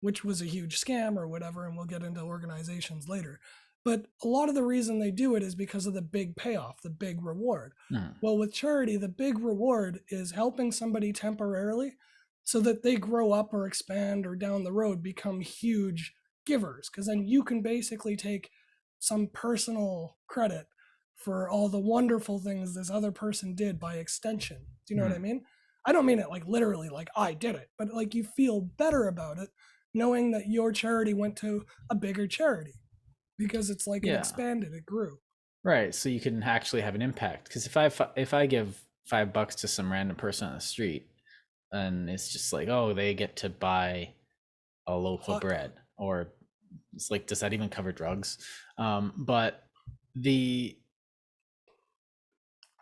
which was a huge scam or whatever, and we'll get into organizations later. But a lot of the reason they do it is because of the big payoff, the big reward. Mm. Well, with charity, the big reward is helping somebody temporarily so that they grow up or expand or down the road become huge givers. Because then you can basically take some personal credit for all the wonderful things this other person did by extension. Do you know what I mean? I don't mean it like literally, like I did it, but like you feel better about it knowing that your charity went to a bigger charity, because it's like it Yeah. expanded, it grew. Right. So you can actually have an impact. Because if I give $5 to some random person on the street, and it's just like, oh, they get to buy a loaf of Hot dog. bread, or it's like, does that even cover drugs? But the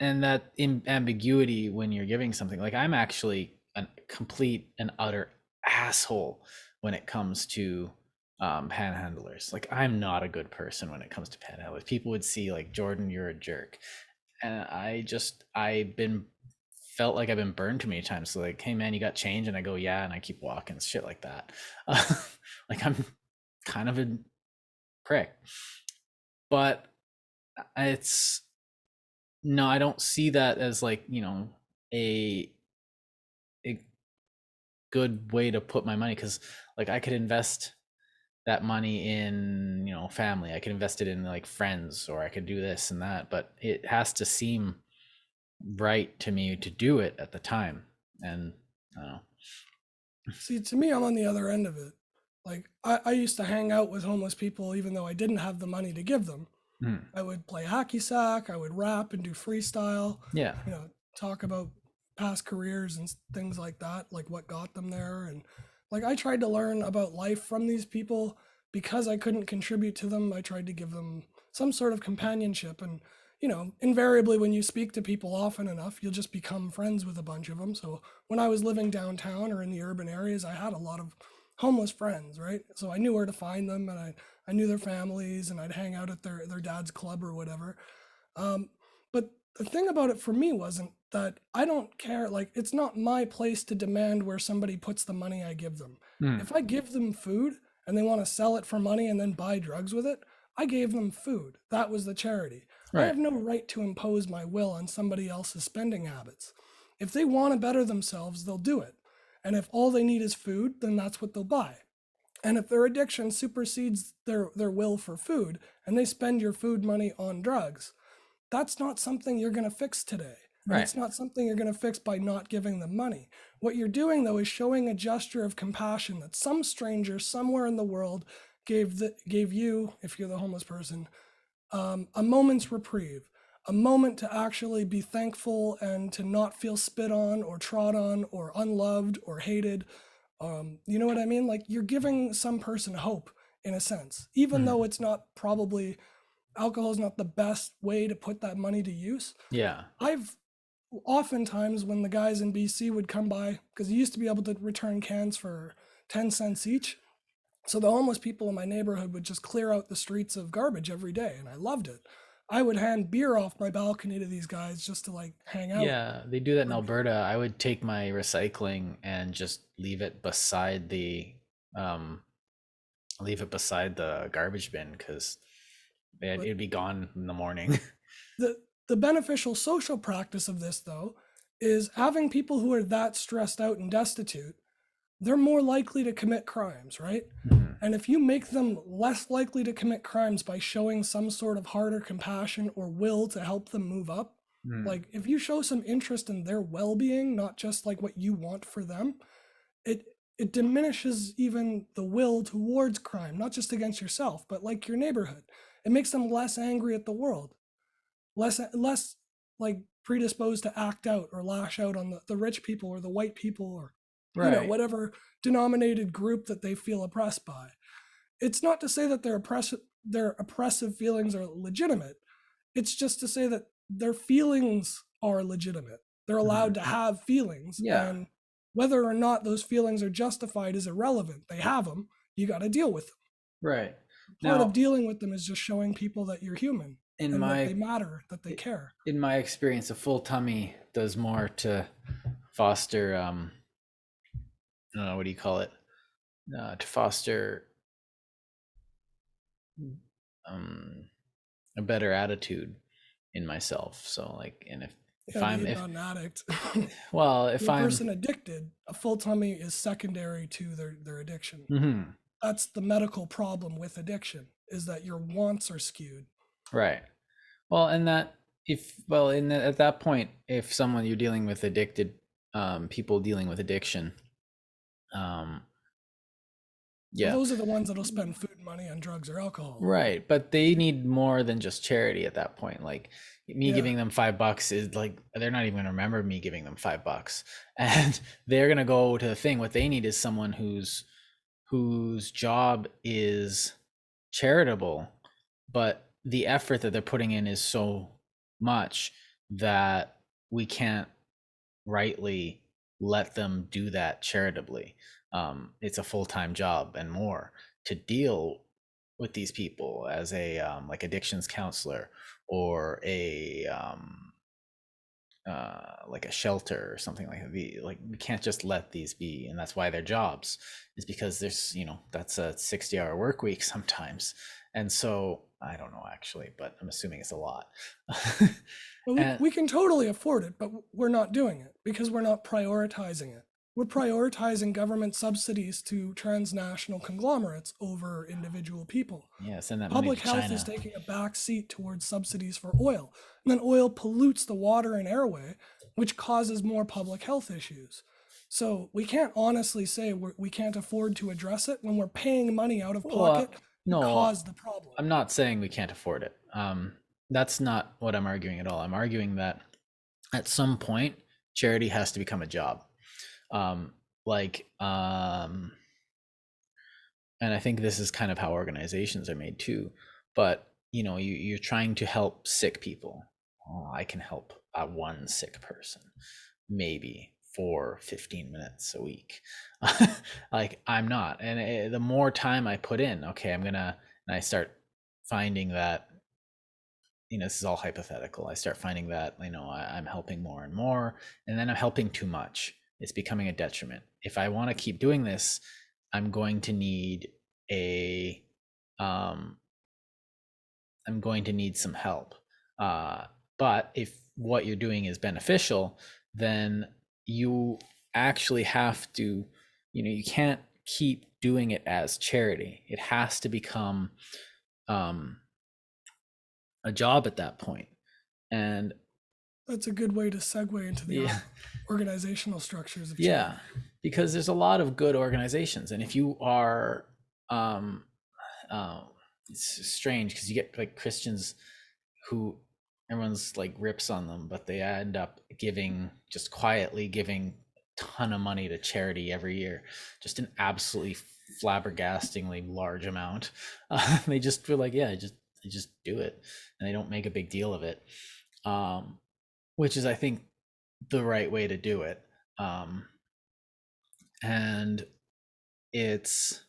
and that ambiguity when you're giving something, like I'm actually a complete and utter asshole when it comes to panhandlers. Like I'm not a good person when it comes to panhandlers. People would see like, Jordan, you're a jerk, and I've been felt like I've been burned too many times. So like, hey man, you got change? And I go, yeah, and I keep walking, shit like that. Like I'm kind of a prick, but it's no, I don't see that as like, a a good way to put my money, because like I could invest that money in, family. I could invest it in like friends, or I could do this and that, but it has to seem right to me to do it at the time. And I don't know. See, to me, I'm on the other end of it. Like, I used to hang out with homeless people even though I didn't have the money to give them. Mm. I would play hacky sack, I would rap and do freestyle, Yeah. talk about past careers and things like that, like what got them there. And like, I tried to learn about life from these people because I couldn't contribute to them. I tried to give them some sort of companionship. And, invariably when you speak to people often enough, you'll just become friends with a bunch of them. So when I was living downtown or in the urban areas, I had a lot of homeless friends, right? So I knew where to find them, and I knew their families, and I'd hang out at their dad's club or whatever. Um, but the thing about it for me wasn't that I don't care. Like, it's not my place to demand where somebody puts the money I give them. Mm, If I give them food and they want to sell it for money and then buy drugs with it, I gave them food. That was the charity. I right. have no right to impose my will on somebody else's spending habits. If they want to better themselves, they'll do it. And if all they need is food, then that's what they'll buy. And if their addiction supersedes their will for food and they spend your food money on drugs, that's not something you're going to fix today. And Right. it's not something you're going to fix by not giving them money. What you're doing, though, is showing a gesture of compassion that some stranger somewhere in the world gave you, if you're the homeless person, a moment's reprieve, a moment to actually be thankful and to not feel spit on or trod on or unloved or hated. You know what I mean? Like, you're giving some person hope in a sense, even Mhm. though it's not probably alcohol is not the best way to put that money to use. Yeah. I've oftentimes, when the guys in BC would come by, because you used to be able to return cans for 10 cents each. So the homeless people in my neighborhood would just clear out the streets of garbage every day, and I loved it. I would hand beer off my balcony to these guys just to like hang out. Yeah, they do that in Alberta. I would take my recycling and just um leave it beside the garbage bin because But it'd be gone in the morning. the the beneficial social practice of this, though, is having people who are that stressed out and destitute, they're more likely to commit crimes, right? Mhm. And if you make them less likely to commit crimes by showing some sort of heart or compassion or will to help them move up, Mm. like if you show some interest in their well-being, not just like what you want for them, it it diminishes even the will towards crime, not just against yourself, but like your neighborhood. It makes them less angry at the world, less like predisposed to act out or lash out on the rich people or the white people or Right. whatever denominated group that they feel oppressed by. It's not to say that their oppressive feelings are legitimate. It's just to say that their feelings are legitimate. They're allowed Mhm. to have feelings, Yeah. and whether or not those feelings are justified is irrelevant. They have them. You got to deal with them. Right. Part of Now, dealing with them is just showing people that you're human in and that my they matter, that they care. in my experience, a full tummy does more to foster I don't know, what do you call it? To foster um a better attitude in myself. So like, and if Yeah, but I'm you're if not an addict. well, if To a I'm person addicted, a full tummy is secondary to their addiction. mhm, That's the medical problem with addiction, is that your wants are skewed. right. Well, and that if well, in the, at that point, if someone you're dealing with addicted, people dealing with addiction, um, Well, yeah, those are the ones that'll spend food money on drugs or alcohol. right. But they need more than just charity at that point. Like me Yeah. giving them $5 is like they're not even gonna remember me giving them $5, and they're gonna go to the thing. What they need is someone whose job is charitable, but the effort that they're putting in is so much that we can't rightly let them do that charitably. It's a full-time job and more to deal with these people as a like addictions counselor or a like a shelter or something like that. Like we can't just let these be, and that's why their jobs is because there's that's a 60-hour work week sometimes, and so I don't know actually, but I'm assuming it's a lot. Well, we, And we can totally afford it, but we're not doing it because we're not prioritizing it. We're prioritizing government subsidies to transnational conglomerates over individual people. yeah, send that money Public to health is China. taking a back seat towards subsidies for oil. And then oil pollutes the water and airway, which causes more public health issues. So we can't honestly say we can't afford to address it when we're paying money out of pocket Well, to no, cause the problem. I'm not saying we can't afford it. That's not what I'm arguing at all. I'm arguing that at some point charity has to become a job. um like and I think this is kind of how organizations are made too. But you're trying to help sick people, oh, I can help one sick person, maybe for 15 minutes a week. Like, I'm not. And the more time I put in, okay, and I start finding that, this is all hypothetical. I start finding that, I'm helping more and more, and then I'm helping too much. It's becoming a detriment. If I want to keep doing this, I'm going to need a, I'm going to need some help. But if what you're doing is beneficial, then you actually have to, you can't keep doing it as charity. It has to become a job at that point. And That's a good way to segue into the yeah, organizational structures of yeah, charity. because there's a lot of good organizations, and if you are, uh, it's strange because you get like Christians who everyone's like rips on them, but they end up just quietly giving a ton of money to charity every year, just an absolutely flabbergastingly large amount. They just feel like, yeah, they just do it, and they don't make a big deal of it, which is, I think, the right way to do it. And it's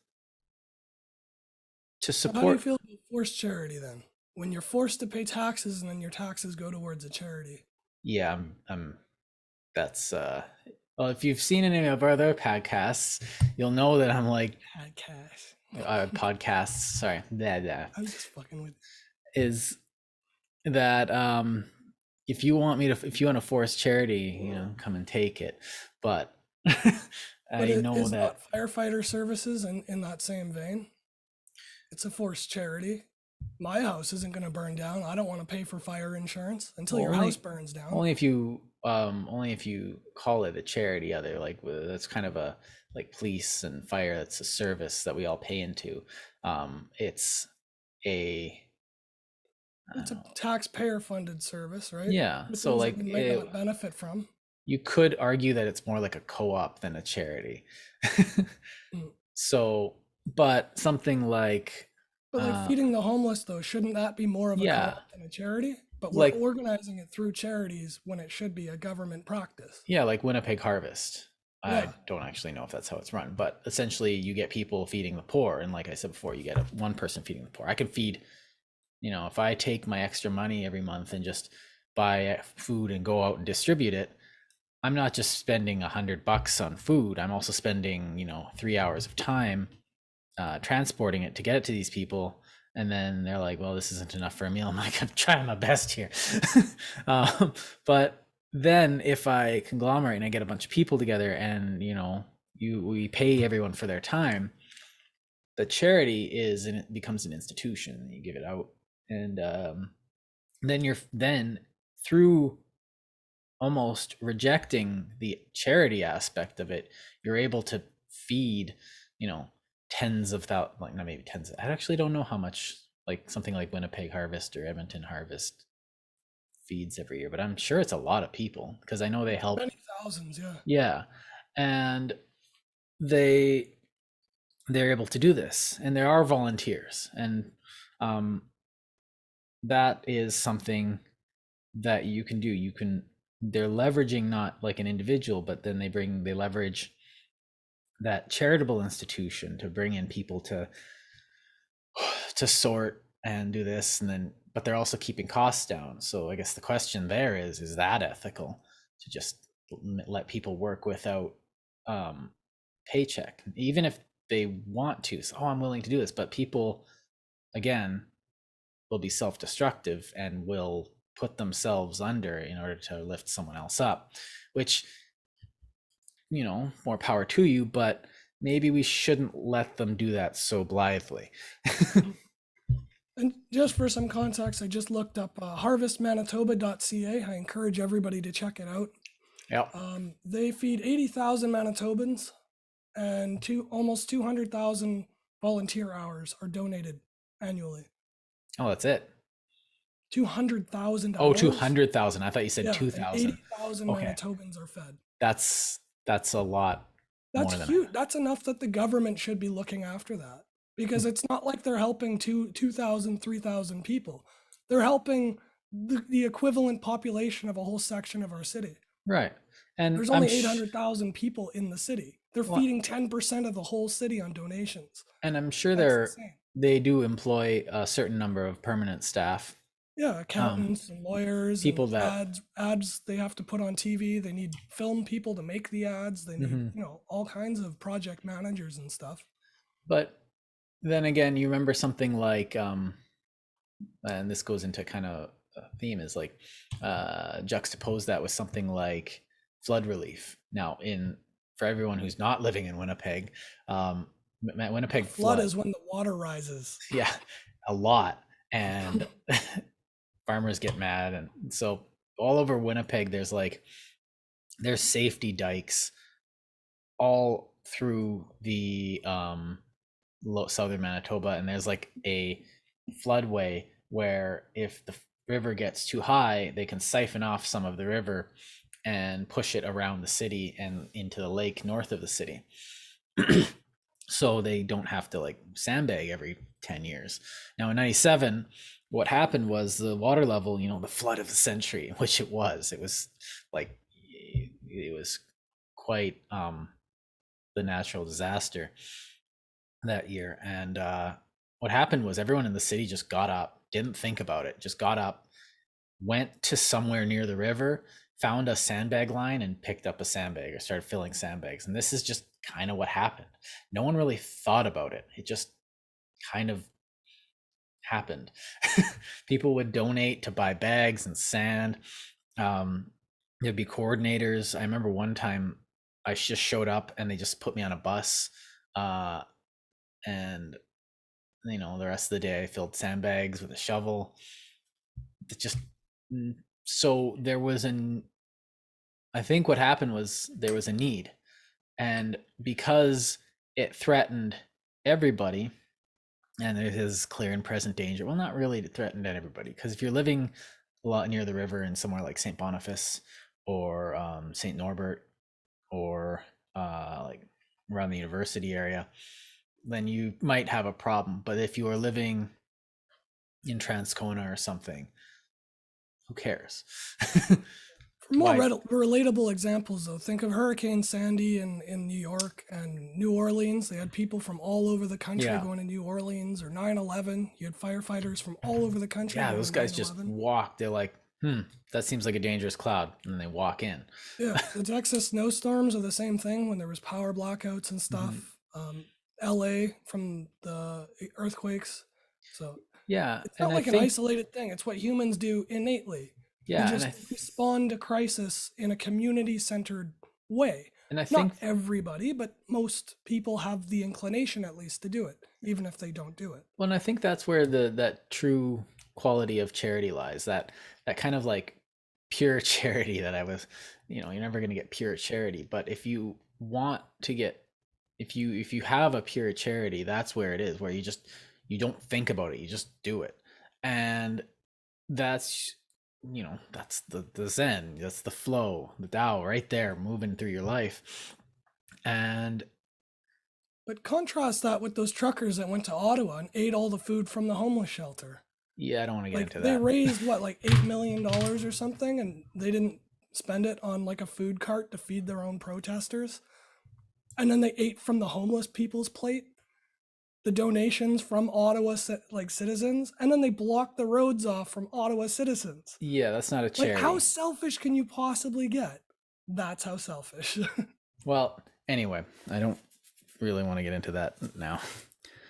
to So how do you support. feel about forced charity then? When you're forced to pay taxes and then your taxes go towards a charity. Yeah, I'm that's well, if you've seen any of our other podcasts, you'll know that I'm like, Had cash. podcasts, sorry, that I'm just fucking with is that, if you want to force charity, come and take it. But But I it know is that, not firefighter services in that same vein. It's a forced charity. My house isn't going to burn down. I don't want to pay for fire insurance until well, your house burns down. only if you call it a charity. Other, like, that's kind of a, like, police and fire, that's a service that we all pay into. It's a, I It's don't a know. taxpayer funded service, right? Yeah, For so things that like we might not benefit from. you could argue that it's more like a co-op than a charity. Mm. So, but something like, But like uh feeding the homeless, though, shouldn't that be more of a yeah, co-op than a charity? But we're like, organizing it through charities when it should be a government practice. yeah, like Winnipeg Harvest. I Yeah. don't actually know if that's how it's run, but essentially you get people feeding the poor, and like I said before, you get one person feeding the poor. I can feed, if I take my extra money every month and just buy food and go out and distribute it, I'm not just spending $100 on food. I'm also spending, 3 hours of time transporting it to get it to these people. And then they're like, well, this isn't enough for a meal. I'm like, I'm trying my best here. But then if I conglomerate and I get a bunch of people together, and, we pay everyone for their time, the charity and it becomes an institution. You give it out. And then through almost rejecting the charity aspect of it, you're able to feed, tens of thousands, like, not maybe tens. I actually don't know how much, like, something like Winnipeg Harvest or Edmonton Harvest feeds every year, but I'm sure it's a lot of people because I know they help. Many thousands, yeah. Yeah, and they they're able to do this, and there are volunteers, and um, that is something that you can do. They're leveraging not like an individual, but then they leverage that charitable institution to bring in people to sort and do this, and then, but they're also keeping costs down. So I guess the question there is that ethical, to just let people work without paycheck, even if they want to? So, oh, I'm willing to do this, but people, again, will be self-destructive and will put themselves under in order to lift someone else up, which, more power to you, but maybe we shouldn't let them do that so blithely. And just for some context, I just looked up harvestmanitoba.ca. I encourage everybody to check it out. Yep. They feed 80,000 Manitobans, and almost 200,000 volunteer hours are donated annually. Oh, that's it. 200,000 Oh, hours? 200,000. I thought you said Yeah, and 2,000. 80,000 Okay. Manitobans are fed. That's a lot That's more than I. huge. That's enough that the government should be looking after that, because it's not like they're helping 2,000, 3,000 people. They're helping the equivalent population of a whole section of our city. Right. And There's only 800,000 people in the city. They're well, feeding 10% of the whole city on donations. and I'm sure That's insane. they do employ a certain number of permanent staff. Yeah, Um, accountants and lawyers people and that ads they have to put on TV. They need film people to make the ads. They need, Mhm. all kinds of project managers and stuff. But then again, you remember something like and this goes into kind of a theme is like juxtapose that with something like flood relief. Now, in for everyone who's not living in Winnipeg, Winnipeg Flood flood, is when the water rises. yeah, a lot, and farmers get mad, and so all over Winnipeg, there's safety dikes all through the southern Manitoba, and there's like a floodway where if the river gets too high, they can siphon off some of the river and push it around the city and into the lake north of the city. So they don't have to like sandbag every 10 years. Now in 97, what happened was the water level, the flood of the century, which it was like, it was quite the natural disaster that year. And what happened was everyone in the city just got up, didn't think about it, just got up, went to somewhere near the river, found a sandbag line and picked up a sandbag or started filling sandbags. And this is just kind of what happened. No one really thought about it. It just kind of happened. People would donate to buy bags and sand. There'd be coordinators. I remember one time I just showed up and they just put me on a bus. And the rest of the day I filled sandbags with a shovel. It just so there was I think what happened was there was a need, and because it threatened everybody, and it is clear and present danger. Well, not really threatened at everybody, because if you're living a lot near the river in somewhere like St. Boniface or St. Norbert or like around the university area, then you might have a problem. But if you are living in Transcona or something, who cares? For more Why? relatable examples, though, think of Hurricane Sandy in New York and New Orleans. They had people from all over the country Yeah. going to New Orleans, or 9/11. You had firefighters from all over the country Yeah, going those to guys just 9/11. walk. They're like, that seems like a dangerous cloud. And then they walk in. Yeah, the Texas snowstorms are the same thing when there was power blackouts and Mhm. stuff. LA from the earthquakes. So Yeah. it's And not I like an think, isolated thing. It's what humans do innately. We yeah. just respond to crisis in a community-centered way. And I Not think, everybody, but most people have the inclination at least to do it, even if they don't do it. well, and I think that's where that true quality of charity lies. That kind of like pure charity that I was, you're never going to get pure charity, but if you want to get, if you have a pure charity, that's where it is, where you don't think about it, you just do it. And that's that's the zen, that's the flow, the Tao right there moving through your life. And But contrast that with those truckers that went to Ottawa and ate all the food from the homeless shelter. yeah, I don't want to get Like into they that. raised what, like $8 million or something, and they didn't spend it on like a food cart to feed their own protesters. And then they ate from the homeless people's plate, the donations from Ottawa like citizens, and then they blocked the roads off from Ottawa citizens. Yeah, that's not a Like, how charity. selfish can you possibly get? That's how selfish. Well, anyway, I don't really want to get into that now.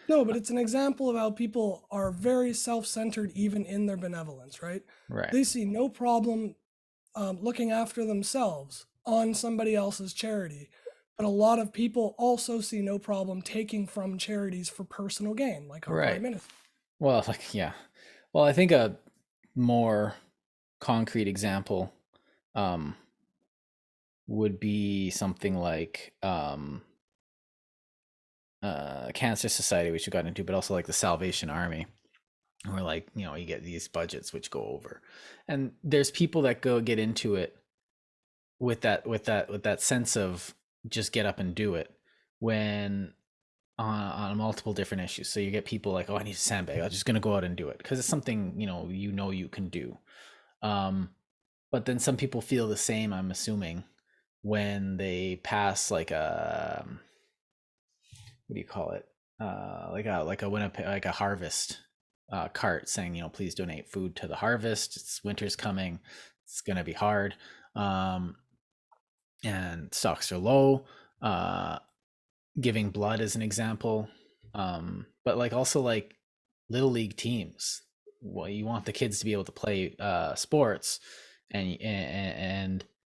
No, but it's an example of how people are very self-centered even in their benevolence, right? Right. They see no problem looking after themselves on somebody else's charity. But a lot of people also see no problem taking from charities for personal gain, like our prime Right. minister. Well, like, yeah. Well, I think a more concrete example um, would be something like Cancer Society, which you got into, but also like the Salvation Army, where like you get these budgets which go over, and there's people that get into it with that sense of just get up and do it, when on multiple different issues. So you get people like, oh, I need a sandbag. I'm just going to go out and do it because it's something, you can do. Um, but then some people feel the same, I'm assuming, when they pass like a, what do you call it? Like a harvest cart saying, please donate food to the harvest. It's winter's coming. It's going to be hard. And stocks are low. Giving blood as an example. But like also like little league teams. Well, you want the kids to be able to play sports, and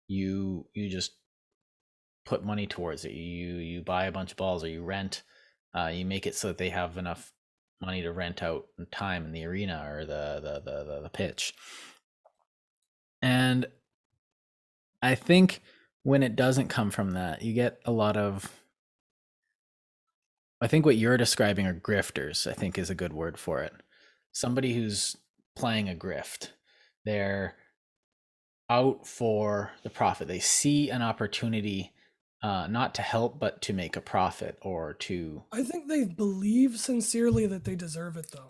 you just put money towards it. You buy a bunch of balls, or you rent. You make it so that they have enough money to rent out time in the arena or the pitch. And I think when it doesn't come from that, you get a lot of, I think what you're describing are grifters, I think is a good word for it. Somebody who's playing a grift. They're out for the profit. They see an opportunity, not to help, but to make a profit or to. I think they believe sincerely that they deserve it, though.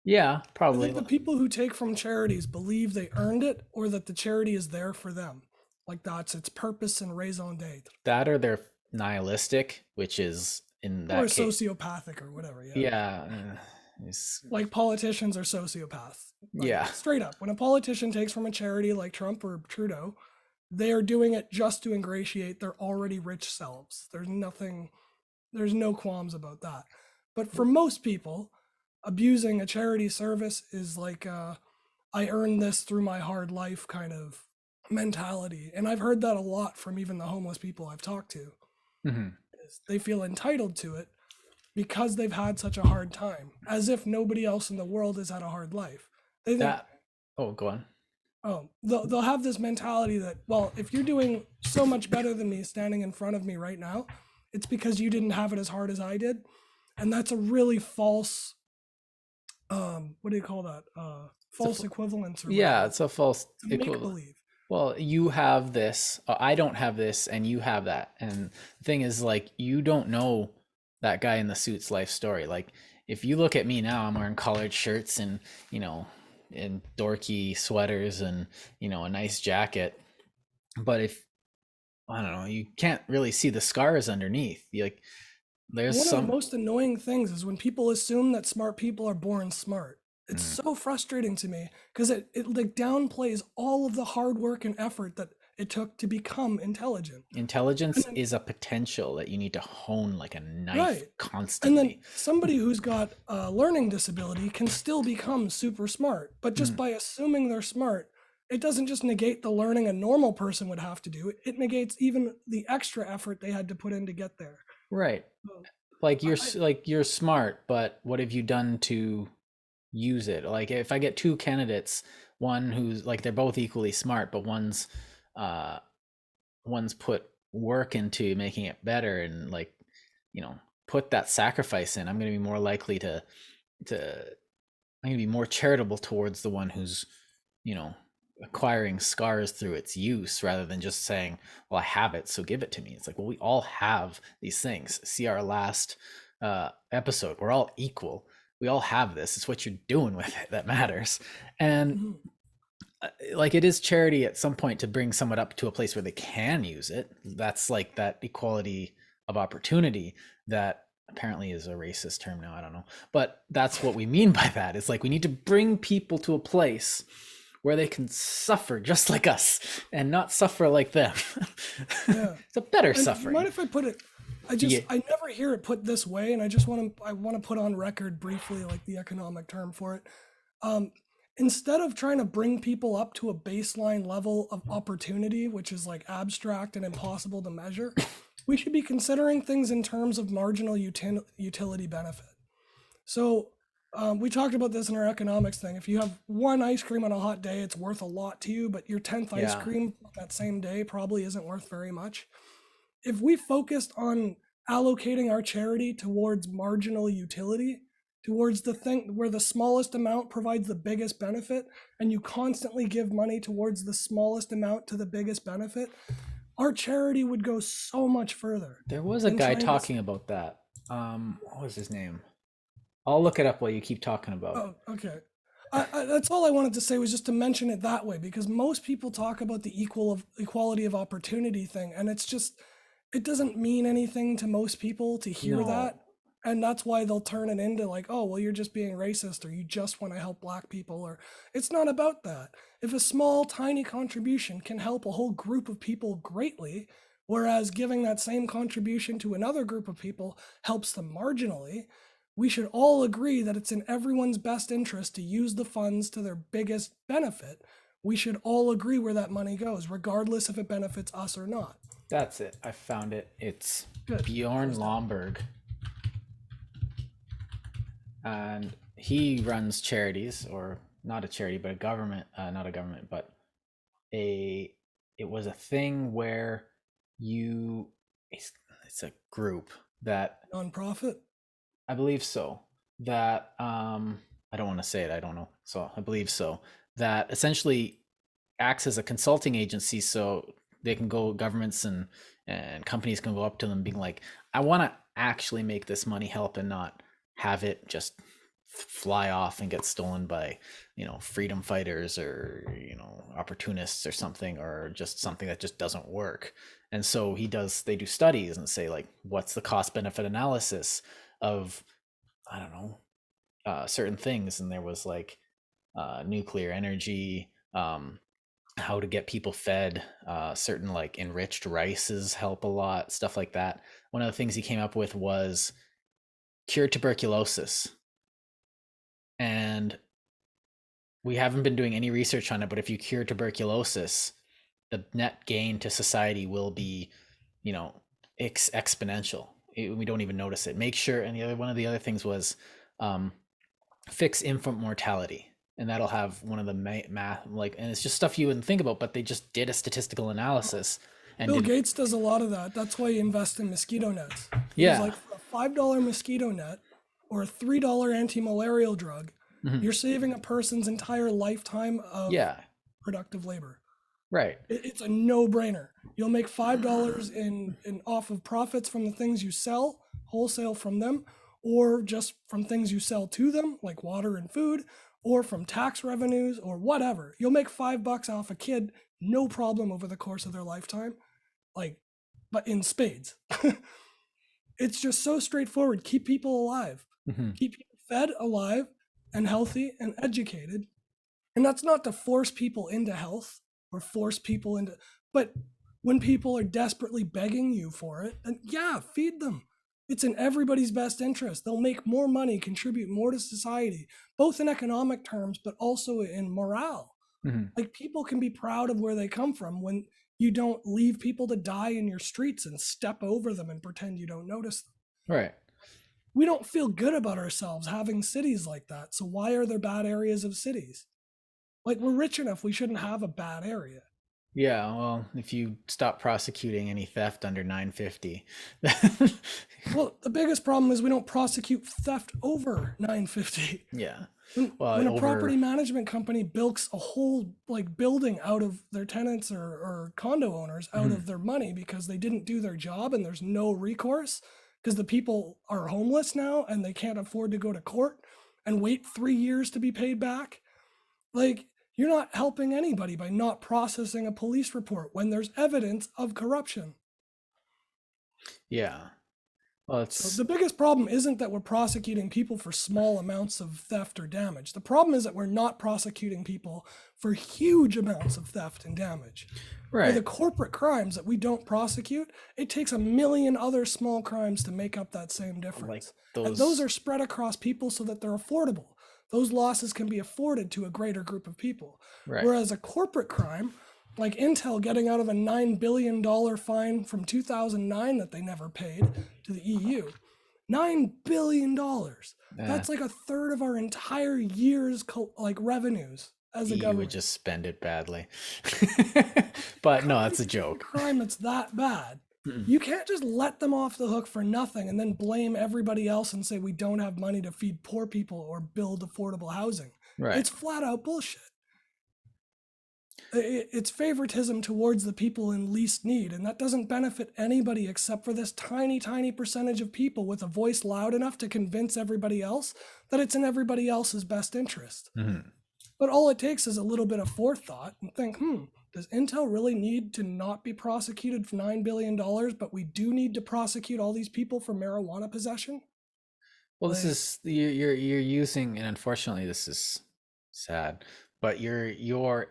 Yeah, I probably. think the people who take from charities believe they earned it or that the charity is there for them. Like that's its purpose and raison d'etre. That or they're nihilistic, which is in Or that case. sociopathic or whatever, yeah. Yeah. Like politicians are sociopaths. Like Yeah. straight up. When a politician takes from a charity like Trump or Trudeau, they are doing it just to ingratiate their already rich selves. There's no qualms about that. But for most people, abusing a charity service is like I earned this through my hard life kind of mentality. And I've heard that a lot from even the homeless people I've talked to. Mm-hmm. They feel entitled to it because they've had such a hard time, as if nobody else in the world has had a hard life. They think, That. Oh, go on. oh, they'll have this mentality that, well, if you're doing so much better than me standing in front of me right now, it's because you didn't have it as hard as I did. And that's a really false, what do you call that? False equivalence or Yeah, whatever. it's a false Make equivalent. believe. Well, you have this, I don't have this, and you have that. And the thing is, like, you don't know that guy in the suit's life story. Like, if you look at me now, I'm wearing collared shirts and, and dorky sweaters and, a nice jacket. But if, I don't know, you can't really see the scars underneath. Like, there's One of the some. most annoying things is when people assume that smart people are born smart. It's Mm. so frustrating to me because it like downplays all of the hard work and effort that it took to become intelligent. Intelligence Then, is a potential that you need to hone like a knife right. And constantly. then somebody who's got a learning disability can still become super smart, but just by assuming they're smart, it doesn't just negate the learning a normal person would have to do. It negates even the extra effort they had to put in to get there. Right. So, Like I, you're smart, but what have you done to use it? Like if I get two candidates, one who's like they're both equally smart, but uh one's put work into making it better and like, put that sacrifice in, I'm going to be more likely to I'm going to be more charitable towards the one who's, you know, acquiring scars through its use rather than just saying, well, I have it, so give it to me. It's like, well, we all have these things. See our last episode. We're all equal. We all have this. It's what you're doing with it that matters. And mhm. like it is charity at some point to bring someone up to a place where they can use it. That's like that equality of opportunity that apparently is a racist term now, I don't know, but that's what we mean by that. It's like we need to bring people to a place where they can suffer just like us and not suffer like them. Yeah. It's a better And suffering. mind if I put it? Yeah. I never hear it put this way, and I want to put on record briefly like the economic term for it. Um, Instead of trying to bring people up to a baseline level of opportunity, which is like abstract and impossible to measure, we should be considering things in terms of marginal utility benefit. So we talked about this in our economics thing. If you have one ice cream on a hot day, it's worth a lot to you, but your 10th ice Yeah. cream that same day probably isn't worth very much. If we focused on allocating our charity towards marginal utility, towards the thing where the smallest amount provides the biggest benefit, and you constantly give money towards the smallest amount to the biggest benefit, our charity would go so much further. There was a than guy trying to talking about that. What was his name? I'll look it up while you keep talking about it. Oh, okay. That's all I wanted to say was just to mention it that way, because most people talk about the equality of opportunity thing, and it's just, it doesn't mean anything to most people to hear that, No. and that's why they'll turn it into like, oh well, you're just being racist, or you just want to help black people, or it's not about that. If a small tiny contribution can help a whole group of people greatly, whereas giving that same contribution to another group of people helps them marginally, we should all agree that it's in everyone's best interest to use the funds to their biggest benefit. We should all agree where that money goes, regardless if it benefits us or not. That's it. I found it. It's Good. Bjorn Lomberg. And he runs charities, or not a charity, but a government, not a government, but it was a thing where it's a group that, Nonprofit? I believe so, that I don't want to say it, I don't know, so I believe so, that essentially acts as a consulting agency, so they can go, governments and companies can go up to them being like, I want to actually make this money help and not have it just fly off and get stolen by, freedom fighters, or opportunists or something, or just something that just doesn't work. And so they do studies and say, like, what's the cost benefit analysis of, I don't know, certain things. And there was like nuclear energy, how to get people fed, certain like enriched rices help a lot, stuff like that. One of the things he came up with was cure tuberculosis. And we haven't been doing any research on it, but if you cure tuberculosis, the net gain to society will be, exponential. We don't even notice it. Make sure, and one of the other things was fix infant mortality, and that'll have one of the math, like, and it's just stuff you wouldn't think about, but they just did a statistical analysis and Bill did. Gates does a lot of that. That's why he invests in mosquito nets. Because, Yeah. like, for a $5 mosquito net or a $3 anti-malarial drug, Mhm. you're saving a person's entire lifetime of Yeah. productive labor. Right. It's a no-brainer. You'll make $5 in off of profits from the things you sell, wholesale from them, or just from things you sell to them, like water and food, or from tax revenues or whatever. You'll make $5 off a kid, no problem, over the course of their lifetime, like, but in spades. It's just so straightforward. Keep people alive, Mm-hmm. keep people fed, alive, and healthy and educated. And that's not to force people into health or force people into, but when people are desperately begging you for it, then yeah, feed them. It's in everybody's best interest. They'll make more money, contribute more to society, both in economic terms, but also in morale. Mm-hmm. Like, people can be proud of where they come from when you don't leave people to die in your streets and step over them and pretend you don't notice them. Right. We don't feel good about ourselves having cities like that. So why are there bad areas of cities? Like, we're rich enough, we shouldn't have a bad area. Yeah, well, if you stop prosecuting any theft under 950. Well, the biggest problem is we don't prosecute theft over 950. Yeah. Well, When a over. property management company bilks a whole like building out of their tenants or condo owners out of their money because they didn't do their job, and there's no recourse because the people are homeless now and they can't afford to go to court and wait 3 years to be paid back. Like, you're not helping anybody by not processing a police report when there's evidence of corruption. Yeah. Well, So it's. the biggest problem isn't that we're prosecuting people for small amounts of theft or damage. The problem is that we're not prosecuting people for huge amounts of theft and damage. For the Right. corporate crimes that we don't prosecute, it takes a million other small crimes to make up that same Like difference. And those those. are spread across people so that they're affordable. Those losses can be afforded to a greater group of people. Right. Whereas a corporate crime, like Intel getting out of a $9 billion fine from 2009 that they never paid to the EU, $9 billion. That's like a third of our entire year's like revenues as a EU would government. just spend it badly. But no, that's a joke. Crime that's that bad. Mm-mm. You can't just let them off the hook for nothing and then blame everybody else and say we don't have money to feed poor people or build affordable housing. Right. It's flat out bullshit. It's favoritism towards the people in least need, and that doesn't benefit anybody except for this tiny, tiny percentage of people with a voice loud enough to convince everybody else that it's in everybody else's best interest. Mm-hmm. But all it takes is a little bit of forethought and think, does Intel really need to not be prosecuted for $9 billion, but we do need to prosecute all these people for marijuana possession? Well, this Like, is you're using, and unfortunately, this is sad, but you're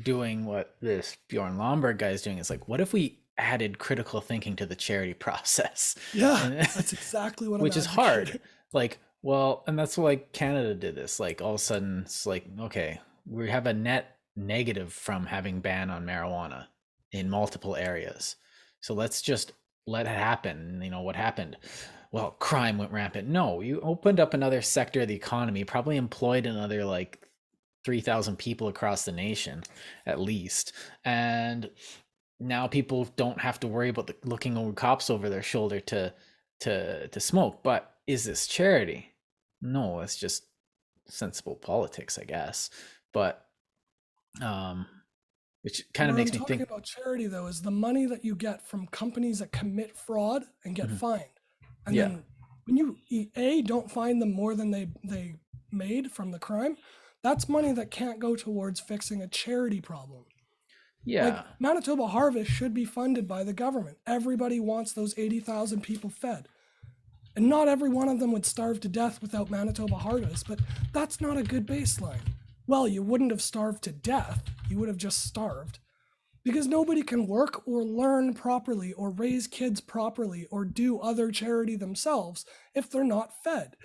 doing what this Bjorn Lomborg guy is doing. Is like, what if we added critical thinking to the charity process? yeah, And that's exactly what I'm which is hard. advocating. Like, well, and that's why Canada did this. Like, all of a sudden, it's like, okay, we have a net negative from having ban on marijuana in multiple areas. So let's just let it happen. You know what happened? Well, crime went rampant. No, you opened up another sector of the economy, probably employed another like 3,000 people across the nation at least. And now people don't have to worry about looking over cops over their shoulder to smoke. But is this charity? No, it's just sensible politics, I guess. But which kind of Where I'm makes me talking think. about charity, though, is the money that you get from companies that commit fraud and get Mhm. fined. And Yeah. then when you A, don't find them more than they made from the crime, that's money that can't go towards fixing a charity problem. Like Yeah. Manitoba Harvest should be funded by the government. Everybody wants those 80,000 people fed. And not every one of them would starve to death without Manitoba Harvest, but that's not a good baseline. Well, you wouldn't have starved to death, you would have just starved. Because nobody can work or learn properly or raise kids properly or do other charity themselves if they're not fed.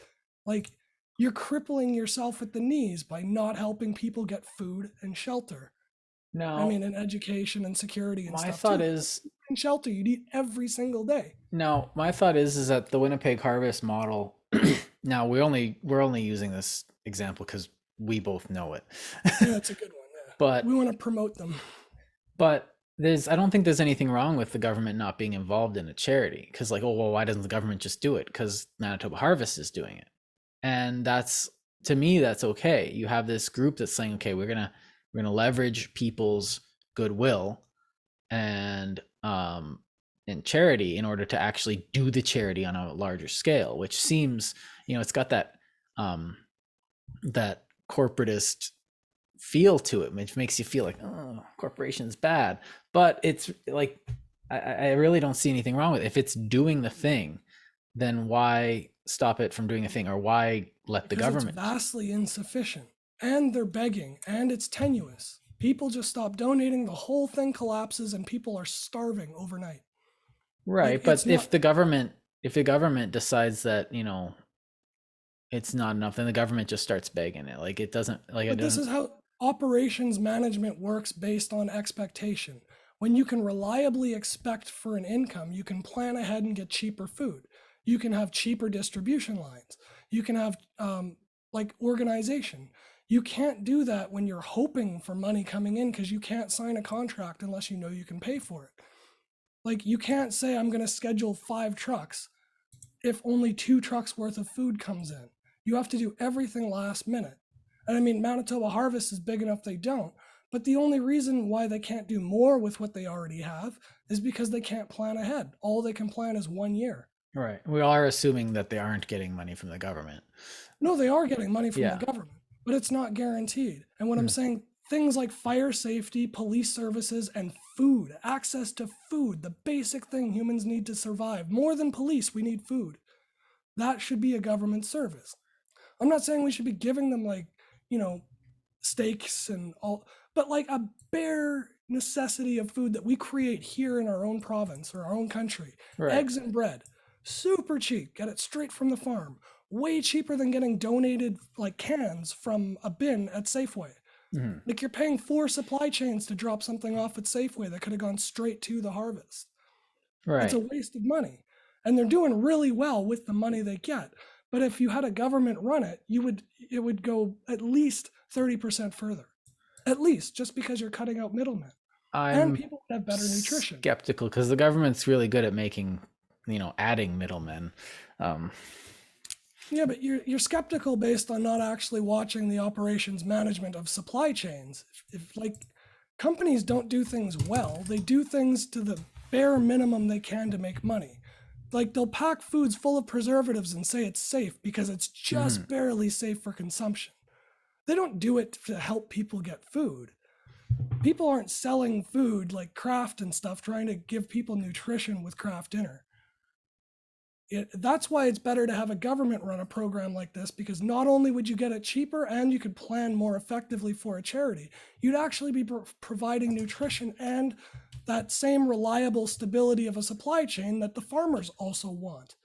Like, you're crippling yourself at the knees by not helping people get food and shelter. I Now, mean, and education and security and my stuff thought too. is And shelter you'd eat every single day. my thought is that the Winnipeg Harvest model. Now we're only using this example because we both know it. Yeah, it's a good one. Yeah. but We want to promote them. but I don't think there's anything wrong with the government not being involved in a charity, because like, oh well, why doesn't the government just do it? Because Manitoba Harvest is doing it. And that's, to me, that's okay. You have this group that's saying, okay, we're gonna leverage people's goodwill and in charity in order to actually do the charity on a larger scale, which seems, it's got that corporatist feel to it, which makes you feel like, oh, corporation's bad. But it's like, I really don't see anything wrong with it. If it's doing the thing, then why stop it from doing a thing, or why let the Because it's government? vastly insufficient. And they're begging, and it's tenuous. People just stop donating, the whole thing collapses, and people are starving overnight. Like, Right, but it's not. if the government decides that, it's not enough, then the government just starts begging it. Like, it doesn't, like, it But this doesn't. is how operations management works based on expectation. When you can reliably expect for an income, you can plan ahead and get cheaper food. You can have cheaper distribution lines. You can have like organization. You can't do that when you're hoping for money coming in because you can't sign a contract unless you know you can pay for it. Like you can't say I'm going to schedule 5 trucks if only 2 trucks worth of food comes in. You have to do everything last minute. And I mean, Manitoba Harvest is big enough they don't. But the only reason why they can't do more with what they already have is because they can't plan ahead. All they can plan is 1 year. Right, we are assuming that they aren't getting money from the government. No, they are getting money from the Yeah. government, but it's not guaranteed. And what I'm Hmm. saying, things like fire safety, police services, and food, access to food, the basic thing humans need to survive. More than police, we need food. That should be a government service. I'm not saying we should be giving them like, you know, steaks and all, but like a bare necessity of food that we create here in our own province or our own country. Right. Eggs and bread, super cheap. Get it straight from the farm. Way cheaper than getting donated like cans from a bin at Safeway. Hmm. Like you're paying 4 supply chains to drop something off at Safeway that could have gone straight to the harvest. It's a Right. waste of money. And they're doing really well with the money they get. But if you had a government run it, it would go at least 30% further. At least, just because you're cutting out middlemen. And I'm people would have better nutrition. skeptical because the government's really good at making, adding middlemen. um Yeah, but you're skeptical based on not actually watching the operations management of supply chains. If like Companies don't do things well. They do things to the bare minimum they can to make money. Like they'll pack foods full of preservatives and say it's safe because it's just barely safe for consumption. They don't do it to help people get food. People aren't selling food like Kraft and stuff trying to give people nutrition with Kraft dinner. That's why it's better to have a government run a program like this, because not only would you get it cheaper and you could plan more effectively for a charity, you'd actually be providing nutrition and that same reliable stability of a supply chain that the farmers also want.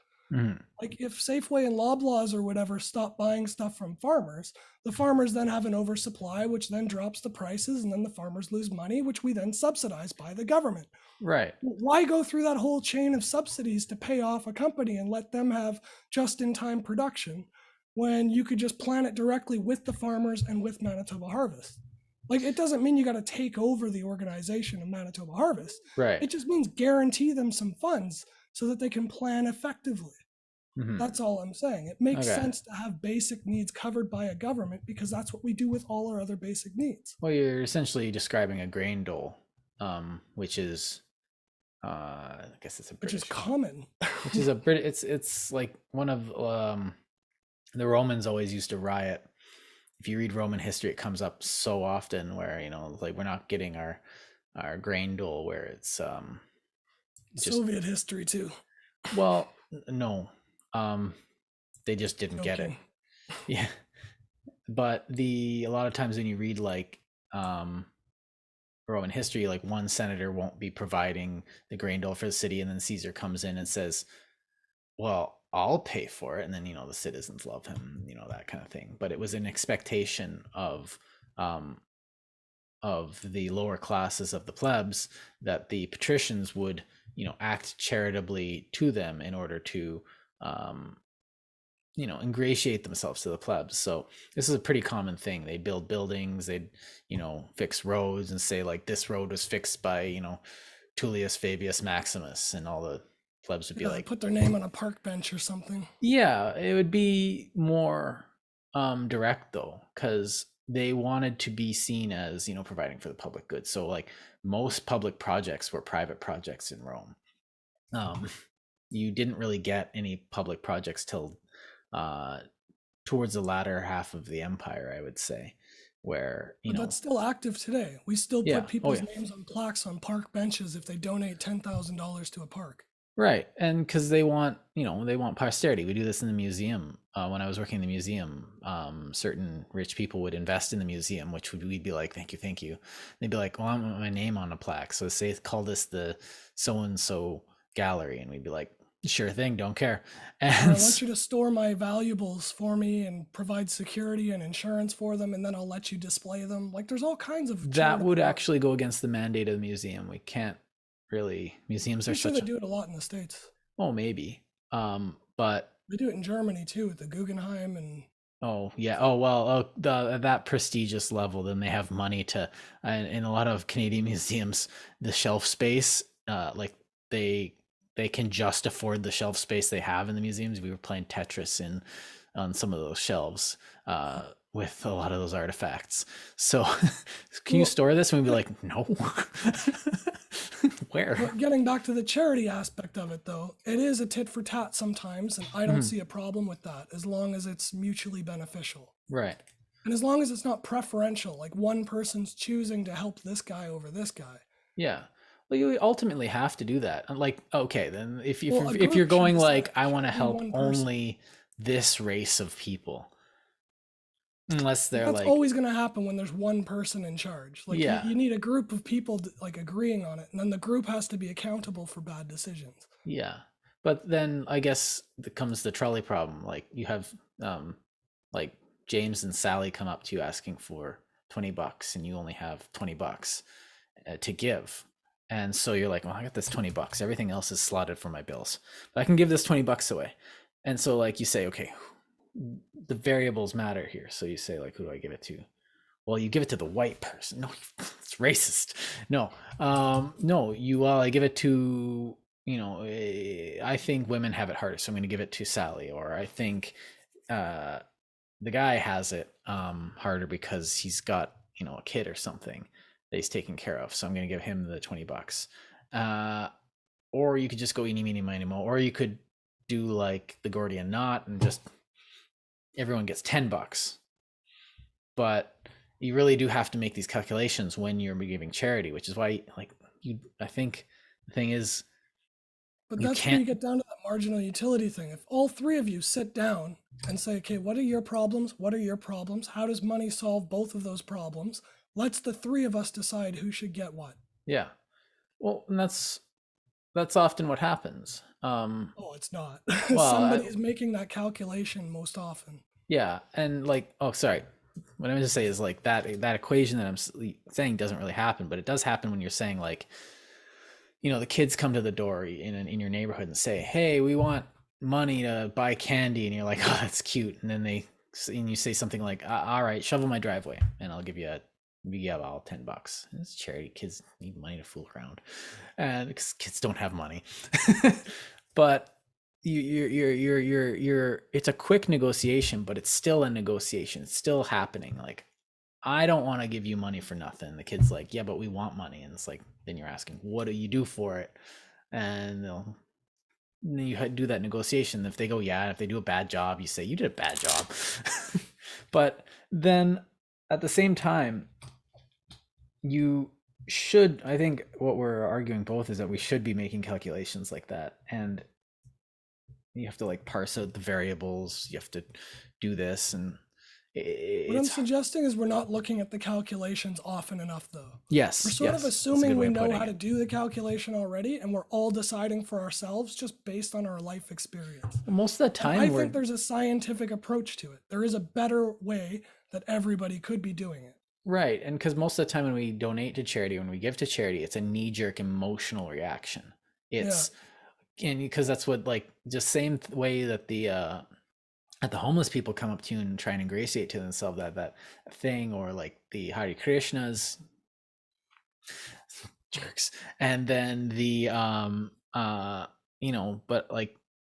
Like if Safeway and Loblaws or whatever stop buying stuff from farmers, the farmers then have an oversupply, which then drops the prices, and then the farmers lose money, which we then subsidize by the government. Right. Why go through that whole chain of subsidies to pay off a company and let them have just-in-time production when you could just plan it directly with the farmers and with Manitoba Harvest? Like, it doesn't mean you got to take over the organization of Manitoba Harvest. Right. It just means guarantee them some funds so that they can plan effectively. That's all I'm saying. It makes sense to have basic needs covered by a government because that's what we do with all our other basic needs. Well, you're essentially describing a grain dole, which is, I guess it's a British, which is common. Which is a Brit. It's like one of the Romans always used to riot. If you read Roman history, it comes up so often where, you know, like we're not getting our grain dole, where it's just, Soviet history too. Well, no. They just didn't get it. Yeah. But a lot of times when you read like Roman history, like one senator won't be providing the grain dole for the city, and then Caesar comes in and says, well, I'll pay for it, and then, you know, the citizens love him, you know, that kind of thing. But it was an expectation of the lower classes of the plebs that the patricians would, you know, act charitably to them in order to you know, ingratiate themselves to the plebs. So this is a pretty common thing. They build buildings, they'd, you know, fix roads and say like this road was fixed by, you know, Tullius Fabius Maximus, and all the plebs would be like, put their name on a park bench or something. Yeah, it would be more direct though, because they wanted to be seen as, you know, providing for the public good. So like most public projects were private projects in Rome. You didn't really get any public projects till towards the latter half of the empire, I would say, where, you know, that's still active today. We still put people's names on plaques on park benches if they donate $10,000 to a park. Right. And because they want, you know, they want posterity. We do this in the museum. When I was working in the museum, certain rich people would invest in the museum, which we'd be like, thank you, thank you. And they'd be like, well, I want my name on a plaque, so say call this the so-and-so gallery, and we'd be like, sure thing, don't care. And I want you to store my valuables for me and provide security and insurance for them, and then I'll let you display them. Like, there's all kinds of that would actually go against the mandate of the museum. We can't really, museums are such they do it a lot in the States. Oh, maybe. But they do it in Germany too, at the Guggenheim. And oh yeah, oh well, that prestigious level, then they have money to, in a lot of Canadian museums, the shelf space, like they can just afford the shelf space they have in the museums. We were playing Tetris on some of those shelves with a lot of those artifacts. So can you store this? And we'd be like, no. Where? But getting back to the charity aspect of it, though, it is a tit for tat sometimes, and I don't see a problem with that as long as it's mutually beneficial. Right. And as long as it's not preferential, like one person's choosing to help this guy over this guy. Yeah. Well, you ultimately have to do that. Like, okay, then if you're going like, I want to help only this race of people, unless they're that's always going to happen when there's one person in charge. Like, you need a group of people like agreeing on it, and then the group has to be accountable for bad decisions. Yeah, but then I guess comes the trolley problem. Like you have like James and Sally come up to you asking for $20, and you only have $20 to give. And so you're like, well, I got this $20. Everything else is slotted for my bills, but I can give this $20 away. And so like you say, okay, the variables matter here. So you say like, who do I give it to? Well, you give it to the white person. No, it's racist. No, I give it to, you know, I think women have it harder, so I'm going to give it to Sally. Or I think the guy has it harder because he's got, you know, a kid or something. that he's taken care of, so I'm going to give him the $20. Or you could just go eeny, meeny, miny, mo, or you could do like the Gordian knot and just everyone gets $10. But you really do have to make these calculations when you're giving charity, which is why, like, I think the thing is, But you that's where can't. you get down to that marginal utility thing. If all three of you sit down and say, okay, what are your problems? What are your problems? How does money solve both of those problems? Let's the three of us decide who should get what. Yeah. Well, and that's often what happens. Oh, it's not. Well, Somebody's making that calculation most often. yeah, and like, oh, sorry. What I meant to say is like that equation that I'm saying doesn't really happen, but it does happen when you're saying like, the kids come to the door in your neighborhood and say, "Hey, we want money to buy candy," and you're like, "Oh, that's cute," and then you say something like, "All right, shovel my driveway, and I'll give you all $10." It's charity. Kids need money to fool around, and because kids don't have money, but you're it's a quick negotiation, but it's still a negotiation. It's still happening. Like, I don't want to give you money for nothing. The kid's like, yeah, but we want money. And it's like, then you're asking, what do you do for it? And then you do that negotiation. If they go, yeah, if they do a bad job, you say, you did a bad job. But then at the same time, you should, I think what we're arguing both is that we should be making calculations like that. And you have to like parse out the variables. You have to do this. And What I'm it's, suggesting is we're not looking at the calculations often enough, though. We're yes, sort of yes. That's a good assuming way we of know putting how to it. do the calculation already, and we're all deciding for ourselves just based on our life experience. Most of the And time I we're think there's a scientific approach to it. There is a better way that everybody could be doing it. right. And because most of the time when we donate to charity, when we give to charity, it's a knee-jerk emotional reaction. Yeah. It's, and because that's what, like, just same way that the homeless people come up to you and try and ingratiate to themselves, that thing, or like the Hare Krishnas, jerks. And then but like,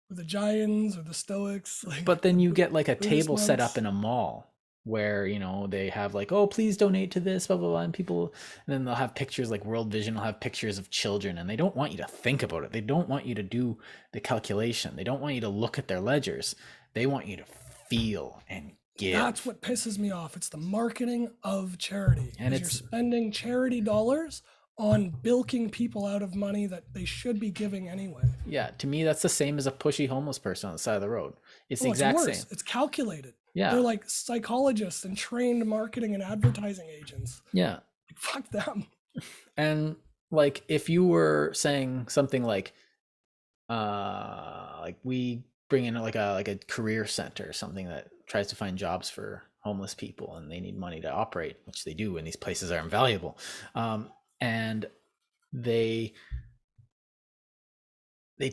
Or the Giants or the Stoics, but like then the you get like a Buddhist table set up monks. in a mall where they have like, oh, please donate to this, blah blah blah, and people, and then they'll have pictures, like World Vision will have pictures of children, and they don't want you to think about it. They don't want you to do the calculation. They don't want you to look at their ledgers. They want you to feel and That's give. what pisses me off. It's the marketing of charity, And is you're it's, spending charity dollars on bilking people out of money that they should be giving anyway. yeah, to me that's the same as a pushy homeless person on the side of the road. It's the Oh, it's exact same. worse. It's calculated. They're Yeah. like psychologists and trained marketing and advertising agents. Yeah. Like, fuck them. And like, if you were saying something like we bring in like a career center or something that tries to find jobs for homeless people, and they need money to operate, which they do, and these places are invaluable, and they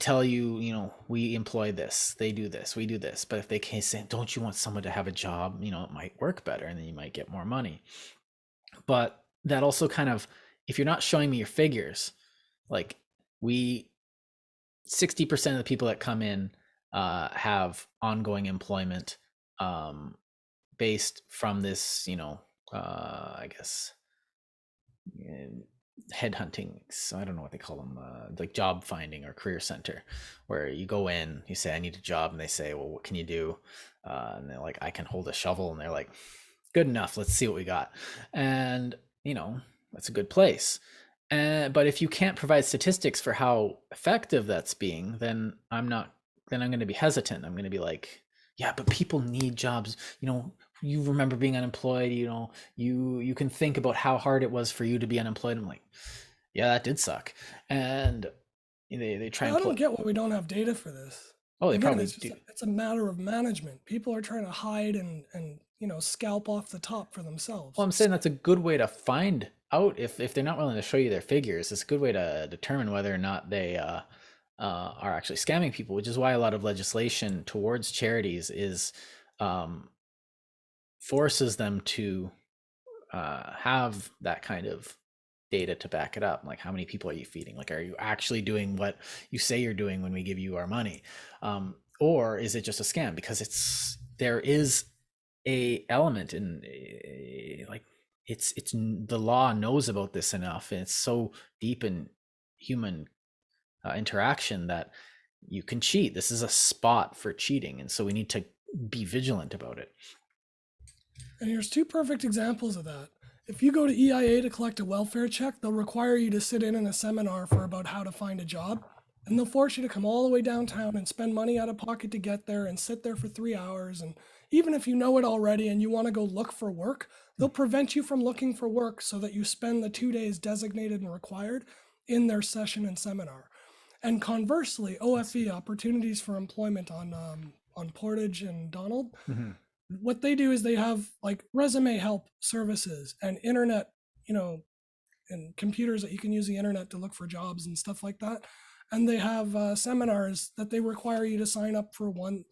tell you, we employ this, they do this, we do this, but if they can say, don't you want someone to have a job, it might work better, and then you might get more money. But that also kind of, if you're not showing me your figures, like, we 60% of the people that come in have ongoing employment, based from this, I guess, headhunting. So I don't know what they call them, like job finding or career center, where you go in, you say, I need a job, and they say, well, what can you do? And they're like, I can hold a shovel, and they're like, good enough, let's see what we got. And that's a good place. But if you can't provide statistics for how effective that's being, then I'm going to be hesitant. I'm going to be like, yeah, but people need jobs. You remember being unemployed. You can think about how hard it was for you to be unemployed. I'm like, yeah, that did suck. And they try I and don't play. get why we don't have data for this. Oh, they Again, probably it's just do. it's a matter of management. People are trying to hide and scalp off the top for themselves. Well, I'm saying that's a good way to find out if they're not willing to show you their figures. It's a good way to determine whether or not they are actually scamming people, which is why a lot of legislation towards charities is, forces them to have that kind of data to back it up. Like, how many people are you feeding? Like, are you actually doing what you say you're doing when we give you our money? Or is it just a scam? Because there is a element in, like, it's the law knows about this enough, and it's so deep in human interaction that you can cheat. This is a spot for cheating, and so we need to be vigilant about it. And here's two perfect examples of that. If you go to EIA to collect a welfare check, they'll require you to sit in a seminar for about how to find a job. And they'll force you to come all the way downtown and spend money out of pocket to get there and sit there for 3 hours. And even if you know it already and you want to go look for work, they'll prevent you from looking for work so that you spend the 2 days designated and required in their session and seminar. And conversely, OFE, Opportunities for Employment on Portage and Donald, Mm-hmm. what they do is they have like resume help services and internet, and computers that you can use the internet to look for jobs and stuff like that. And they have seminars that they require you to sign up for one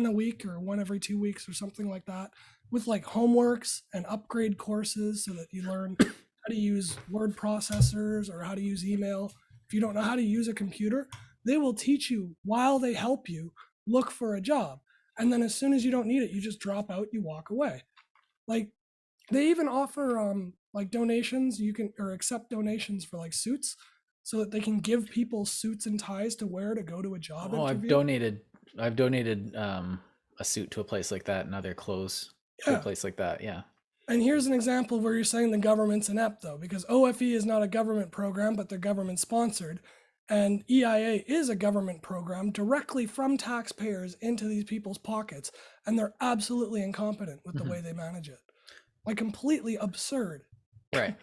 a week or one every 2 weeks or something like that, with like homeworks and upgrade courses so that you learn how to use word processors or how to use email. If you don't know how to use a computer, they will teach you while they help you look for a job. And then as soon as you don't need it, you just drop out, you walk away. Like they even offer like donations, you can or accept donations for like suits so that they can give people suits and ties to wear to go to a job Oh, interview. I've donated a suit to a place like that, and other clothes to a Yeah. place like that. Yeah. And here's an example where you're saying the government's inept, though, because OFE is not a government program, but they're government sponsored. And EIA is a government program directly from taxpayers into these people's pockets. And they're absolutely incompetent with the Mm-hmm. way they manage it. Like completely absurd. Right.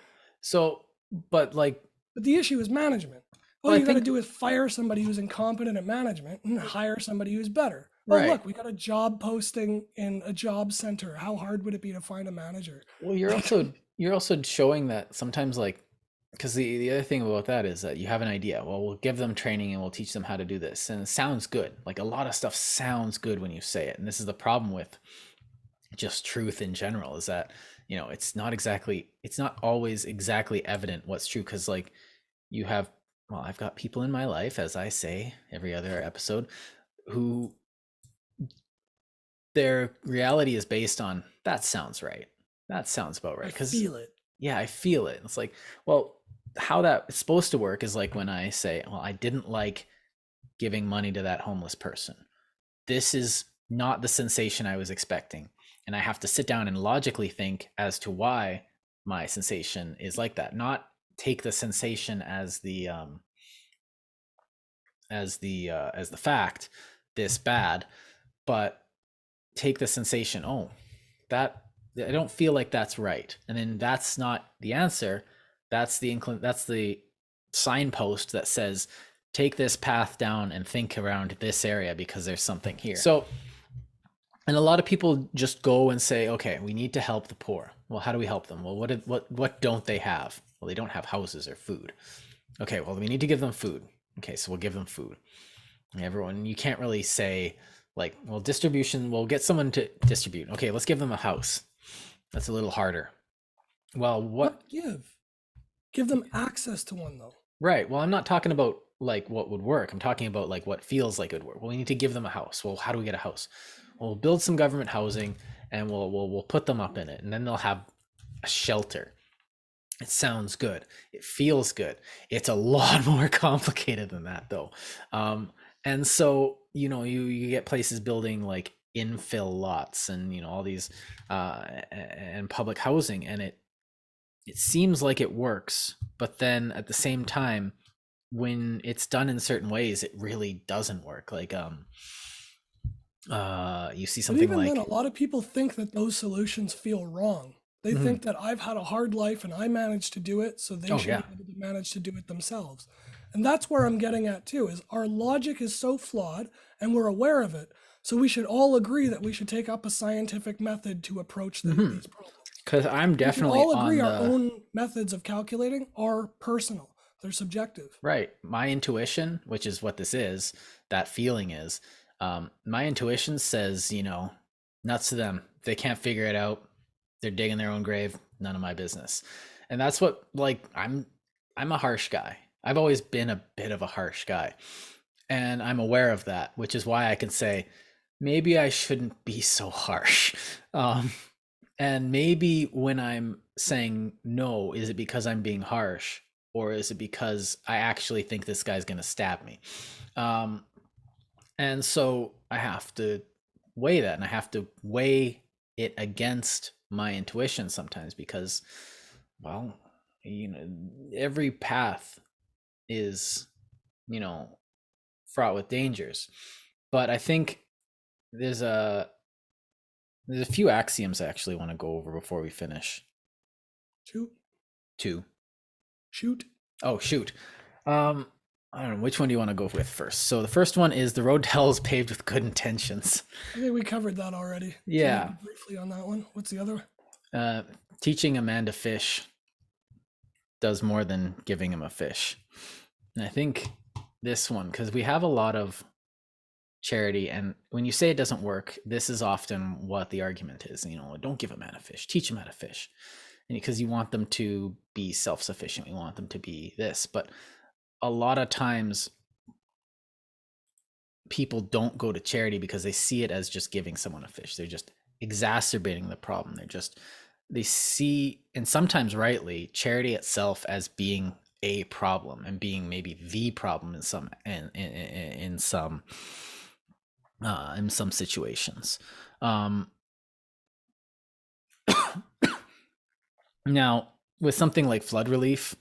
So, but like, But the issue is management. All well, I you got to think do is fire somebody who's incompetent at management and hire somebody who's better. Oh, right. look, we got a job posting in a job center. How hard would it be to find a manager? Well, you're also showing that sometimes, like, because the other thing about that is that you have an idea. Well, we'll give them training and we'll teach them how to do this, and it sounds good. Like a lot of stuff sounds good when you say it, and this is the problem with just truth in general, is that it's not always exactly evident what's true, because like you have, well, I've got people in my life, as I say every other episode, who their reality is based on that sounds right, that sounds about right, I because feel it. yeah, I feel it. It's like, well, how that is supposed to work is like when I say, well, I didn't like giving money to that homeless person. This is not the sensation I was expecting. And I have to sit down and logically think as to why my sensation is like that. Not take the sensation as the fact, this bad, but take the sensation, oh, that I don't feel like that's right. And then that's not the answer. That's the signpost that says take this path down and think around this area because there's something here. So, and a lot of people just go and say, okay, we need to help the poor. Well, how do we help them? Well, what don't they have? Well, they don't have houses or food. Okay, well, we need to give them food. Okay, so we'll give them food. Everyone, you can't really say like, well, distribution, we'll get someone to distribute. Okay, let's give them a house. That's a little harder. Well, what Give them access to one, though. right. Well, I'm not talking about like what would work. I'm talking about like what feels like it would work. Well, we need to give them a house. Well, how do we get a house? Well, we'll build some government housing and we'll put them up in it, and then they'll have a shelter. It sounds good. It feels good. It's a lot more complicated than that, though. And so, you get places building like infill lots and, all these and public housing, and it seems like it works. But then at the same time, when it's done in certain ways, it really doesn't work. Like, you see But something even like, then, a lot of people think that those solutions feel wrong. They mhm. think that I've had a hard life and I managed to do it, so they Oh should yeah, be able to manage to do it themselves. And that's where I'm getting at too, is our logic is so flawed and we're aware of it. So we should all agree that we should take up a scientific method to approach these problems. because I'm We should definitely all agree on our the own methods of calculating are personal. They're subjective. right. My intuition, which is what this is, that feeling is, my intuition says, nuts to them. If they can't figure it out, they're digging their own grave. None of my business. And that's what, like, I'm a harsh guy. I've always been a bit of a harsh guy. And I'm aware of that, which is why I can say, maybe I shouldn't be so harsh. Um, And maybe when I'm saying no, is it because I'm being harsh, or is it because I actually think this guy's going to stab me? Um, and so I have to weigh that, and I have to weigh it against my intuition sometimes because, well, every path is, you know, fraught with dangers. But I think there's a there's a few axioms I actually want to go over before we finish. Shoot. Two. Shoot. Oh shoot. I don't know, which one do you want to go with first? So the first one is the road to hell is paved with good intentions. I think we covered that already. Yeah. So briefly on that one. What's the other? Teaching a man to fish does more than giving him a fish. And I think this one, because we have a lot of charity, and when you say it doesn't work, this is often what the argument is. Don't give a man a fish, teach him how to fish. And because you want them to be self-sufficient, you want them to be this. But a lot of times people don't go to charity because they see it as just giving someone a fish. They're just exacerbating the problem. They see, and sometimes rightly, charity itself as being a problem and being maybe the problem in some situations. Now, with something like flood relief,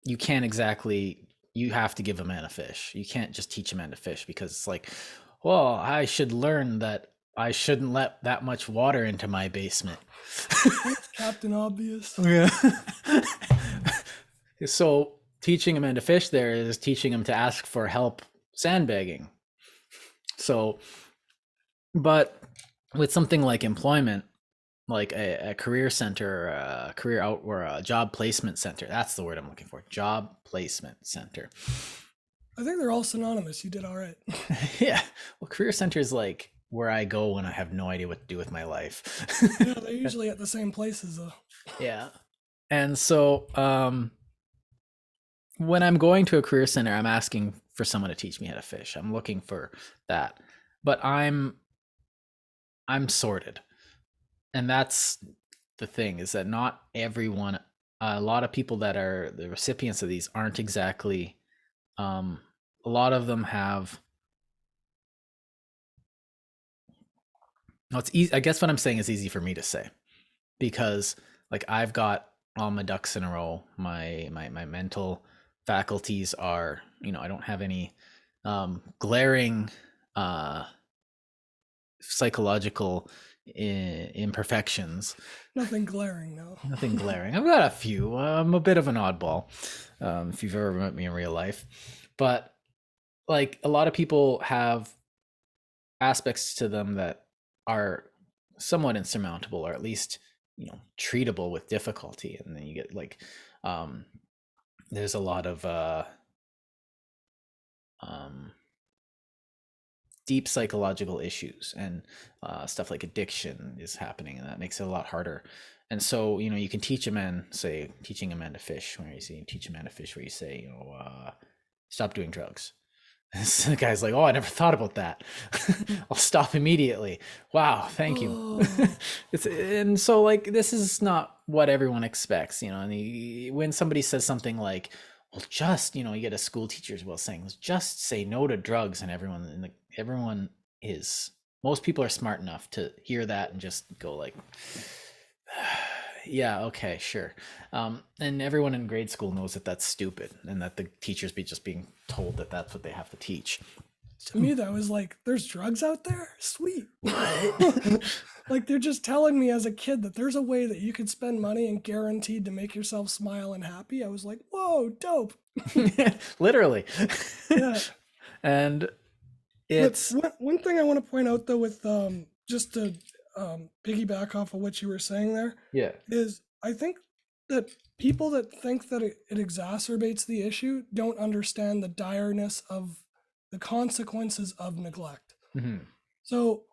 you can't exactly, you have to give a man a fish. You can't just teach a man to fish because it's like, well, I should learn that I shouldn't let that much water into my basement. Captain Obvious. Yeah. So teaching a man to fish there is teaching him to ask for help sandbagging. So, but with something like employment, like a career center, a career out, or a job placement center. That's the word I'm looking for. Job placement center. I think they're all synonymous. You did all right. Yeah. Well, career center is like where I go when I have no idea what to do with my life. Yeah, they're usually at the same places though. Yeah. And so when I'm going to a career center, I'm asking for someone to teach me how to fish. I'm looking for that. But I'm sorted. And that's the thing, is that not everyone, a lot of people that are the recipients of these aren't exactly, a lot of them have, no, it's easy. I guess what I'm saying is easy for me to say because like I've got all my ducks in a row. My mental faculties are, I don't have any glaring psychological imperfections. Nothing glaring, no. Nothing glaring. I've got a few. I'm a bit of an oddball, if you've ever met me in real life. But like a lot of people have aspects to them that are somewhat insurmountable, or at least treatable with difficulty. And then you get like, there's a lot of deep psychological issues, and stuff like addiction is happening, and that makes it a lot harder. And so you can teach a man, say teaching a man to fish, where you say teach a man to fish, where you say stop doing drugs. The guy's like, oh, I never thought about that. I'll stop immediately. Wow, thank you. And so like this is not what everyone expects, and when somebody says something like, well, just you get a school teacher as well saying, just say no to drugs, and most people are smart enough to hear that and just go like, yeah, okay, sure. And everyone in grade school knows that that's stupid, and that the teachers be just being told that that's what they have to teach. To me, that was like, there's drugs out there? Sweet. Like they're just telling me as a kid that there's a way that you could spend money and guaranteed to make yourself smile and happy. I was like, whoa, dope. Literally. Yeah. And it's one thing I want to point out though, with just to piggyback off of what you were saying there, yeah, is I think that people that think that it exacerbates the issue don't understand the direness of the consequences of neglect. mm-hmm. So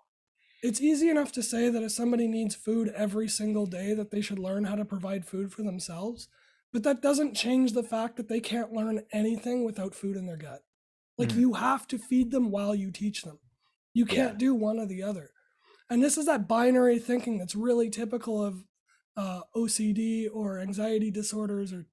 it's easy enough to say that if somebody needs food every single day, that they should learn how to provide food for themselves. But that doesn't change the fact that they can't learn anything without food in their gut. Like you have to feed them while you teach them. You can't do one or the other. And this is that binary thinking that's really typical of OCD or anxiety disorders or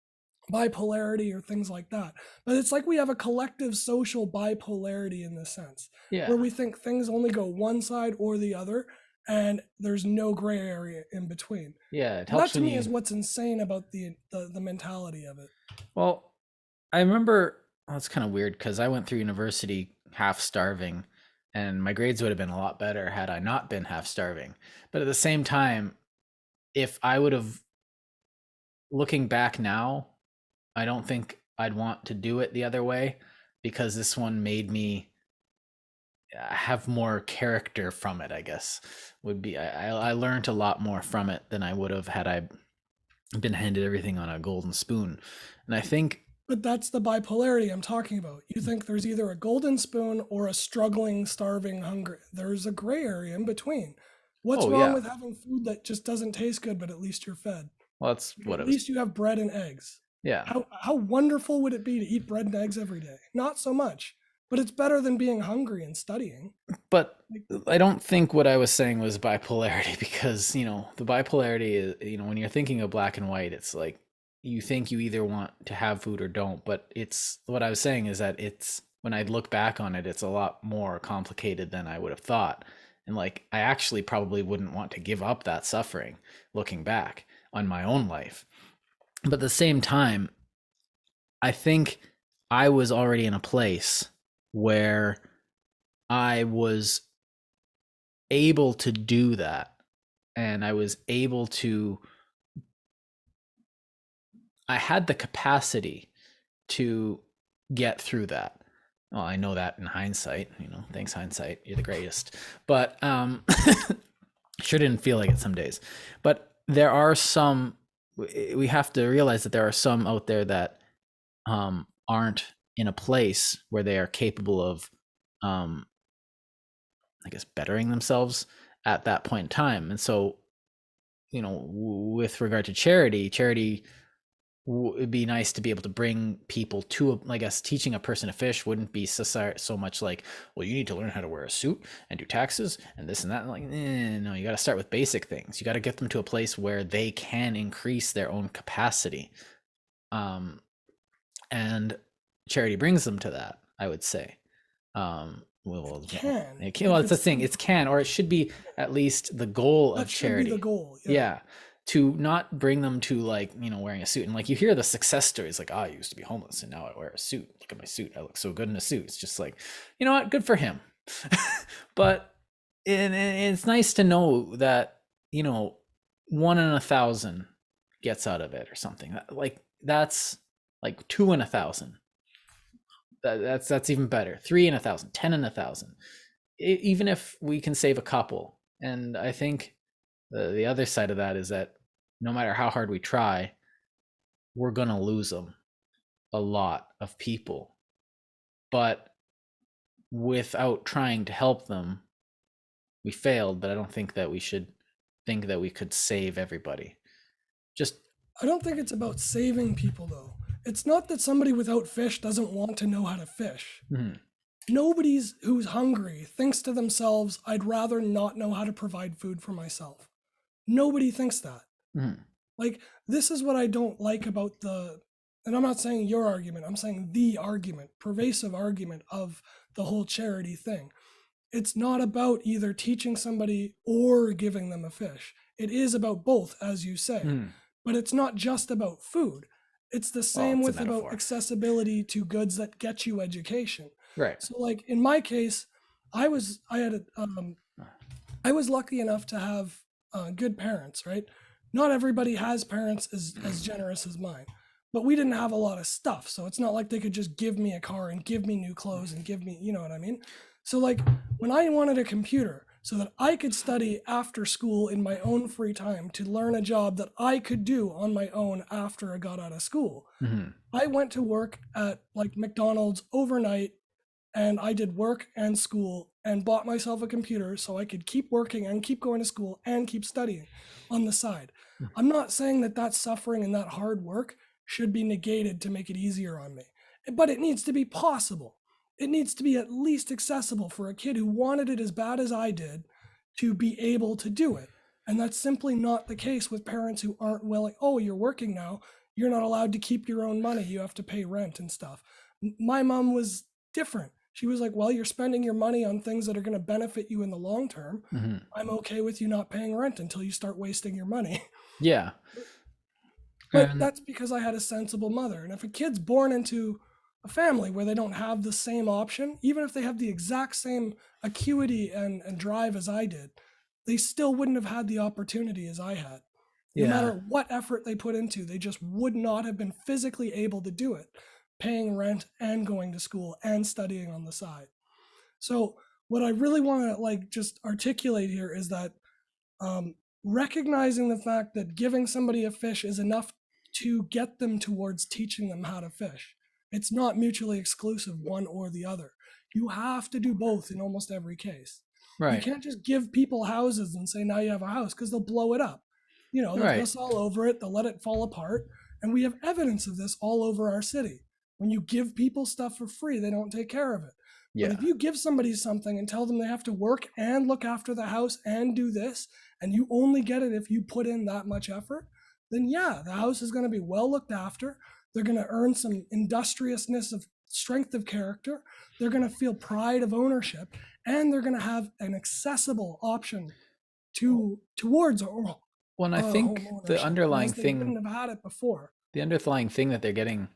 bipolarity or things like that. But it's like we have a collective social bipolarity in this sense, Yeah. where we think things only go one side or the other, and there's no gray area in between. Yeah, it And that helps to when me is you. what's insane about the mentality of it. Well, I remember. Well, it's kind of weird because I went through university half starving, and my grades would have been a lot better had I not been half starving. But at the same time, if I would have, looking back now, I don't think I'd want to do it the other way, because this one made me have more character from it, I guess. Would be I learned a lot more from it than I would have had I been handed everything on a golden spoon. And I think, But that's the bipolarity I'm talking about. You think there's either a golden spoon or a struggling, starving, hungry. There's a gray area in between. What's oh wrong yeah, with having food that just doesn't taste good, but at least you're fed? well, that's Like, what at it was. least you have bread and eggs. Yeah, How wonderful would it be to eat bread and eggs every day? Not so much, but it's better than being hungry and studying. but Like, I don't think what I was saying was bipolarity, because the bipolarity is, when you're thinking of black and white, it's like you think you either want to have food or don't. But it's what I was saying is that it's, when I look back on it, it's a lot more complicated than I would have thought. And like, I actually probably wouldn't want to give up that suffering looking back on my own life. But at the same time, I think I was already in a place where I was able to do that, and I was able to, I had the capacity to get through that. Well, I know that in hindsight, thanks hindsight, you're the greatest. But sure didn't feel like it some days. But there are some, we have to realize that there are some out there that aren't in a place where they are capable of, I guess, bettering themselves at that point in time. And so, with regard to charity, it'd be nice to be able to bring people to, I guess, teaching a person to fish wouldn't be so much like, well, you need to learn how to wear a suit and do taxes and this and that. And like, no, you got to start with basic things. You got to get them to a place where they can increase their own capacity. And charity brings them to that, I would say. can Well, if it's the it's thing. done. It's can, or it should be at least the goal That of should be the charity. goal. Yeah. Yeah, to not bring them to, like, wearing a suit. And like, you hear the success stories, like, I used to be homeless and now I wear a suit. Look at my suit. I look so good in a suit. It's just like, you know what? Good for him. But it's nice to know that, 1 in 1,000 gets out of it or something. Like, that's like 2 in 1,000. That's even better. 3 in 1,000, 10 in 1,000. Even if we can save a couple. And I think the other side of that is that no matter how hard we try, we're gonna lose them, a lot of people. But without trying to help them, we failed. But I don't think that we should think that we could save everybody. Just I don't think it's about saving people though. It's not that somebody without fish doesn't want to know how to fish. mhm, Nobody's who's hungry thinks to themselves, I'd rather not know how to provide food for myself. Nobody thinks that. mhm. Like, this is what I don't like about and I'm not saying your argument, I'm saying the argument, pervasive argument of the whole charity thing. It's not about either teaching somebody or giving them a fish. It is about both, as you say. Mhm. But it's not just about food. It's the Well, same it's a with about metaphor, accessibility to goods that get you education. right? So, like in my case, I had I was lucky enough to have good parents, right? Not everybody has parents as generous as mine, but we didn't have a lot of stuff. So it's not like they could just give me a car and give me new clothes and give me, you know what I mean? So, like, when I wanted a computer so that I could study after school in my own free time to learn a job that I could do on my own after I got out of school, Mhm. I went to work at like McDonald's overnight, and I did work and school and bought myself a computer so I could keep working and keep going to school and keep studying on the side. I'm not saying that that suffering and that hard work should be negated to make it easier on me, but it needs to be possible. It needs to be at least accessible for a kid who wanted it as bad as I did to be able to do it. And that's simply not the case with parents who aren't willing. Oh, you're working now. You're not allowed to keep your own money. You have to pay rent and stuff. My mom was different. She was like, well, you're spending your money on things that are going to benefit you in the long term. Mhm. I'm okay with you not paying rent until you start wasting your money. Yeah. But And that's because I had a sensible mother. And if a kid's born into a family where they don't have the same option, even if they have the exact same acuity and drive as I did, they still wouldn't have had the opportunity as I had. No yeah. matter what effort they put into, they just would not have been physically able to do it, paying rent and going to school and studying on the side. So what I really want to like just articulate here is that recognizing the fact that giving somebody a fish is enough to get them towards teaching them how to fish. It's not mutually exclusive, one or the other. You have to do both in almost every case. You Right. can't just give people houses and say, now you have a house, because they'll blow it up. You know, they'll Right. piss all over it, they'll let it fall apart. And we have evidence of this all over our city. When you give people stuff for free, they don't take care of it. But Yeah. if you give somebody something and tell them they have to work and look after the house and do this, and you only get it if you put in that much effort, then yeah, the house is going to be well looked after. They're going to earn some industriousness of strength of character. They're going to feel pride of ownership, and they're going to have an accessible option towards Well, and I home think ownership, whereas they wouldn't have had it before. the underlying thing that they're getting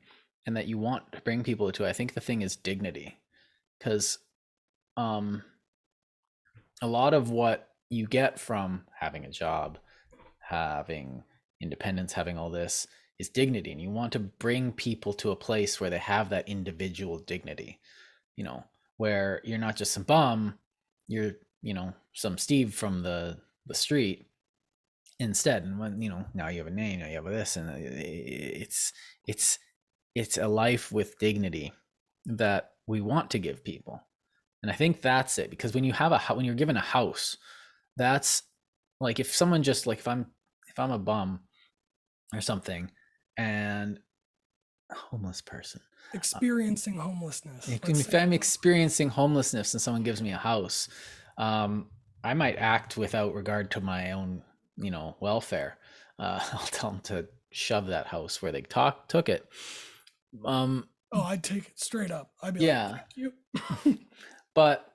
and that you want to bring people to, I think the thing is dignity. Because a lot of what you get from having a job, having independence, having all this is dignity. And you want to bring people to a place where they have that individual dignity, you know, where you're not just some bum, you're, you know, some Steve from the street instead. And when, you know, now you have a name, now you have this, and it's it's a life with dignity that we want to give people. And I think that's it, because when you have when you're given a house, that's like, if someone just like, if I'm a bum or something, and a homeless person, Experiencing homelessness. if I'm experiencing homelessness and someone gives me a house, I might act without regard to my own, you know, welfare. I'll tell them to shove that house where they took it. Oh, I'd take it straight up. I'd be like, Yeah, thank you. but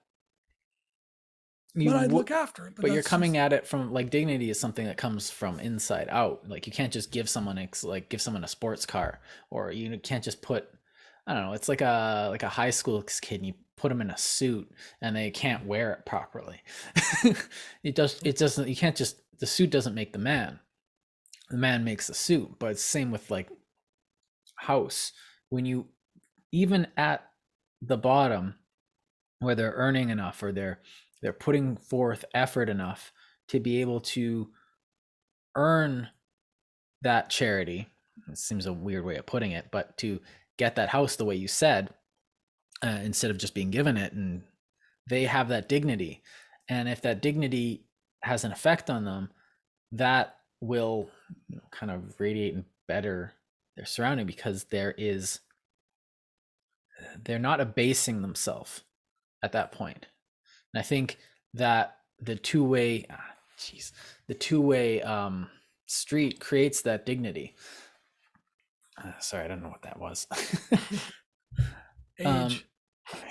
But I'd look after it. but you're That's coming just, at it from, like, dignity is something that comes from inside out. Like, you can't just give someone give someone a sports car, or you can't just put, I don't know, it's like a high school kid and you put them in a suit and they can't wear it properly. It doesn't, you can't just, the suit doesn't make the man makes the suit. But it's the same with like house. When you, even at the bottom, where they're earning enough, or they're putting forth effort enough to be able to earn that charity. It seems a weird way of putting it, but to get that house the way you said, instead of just being given it, and they have that dignity. And if that dignity has an effect on them, that will, you know, kind of radiate and better their surrounding, because they're not abasing themselves at that point. And I think that the two-way street creates that dignity. Sorry, I don't know what that was. age.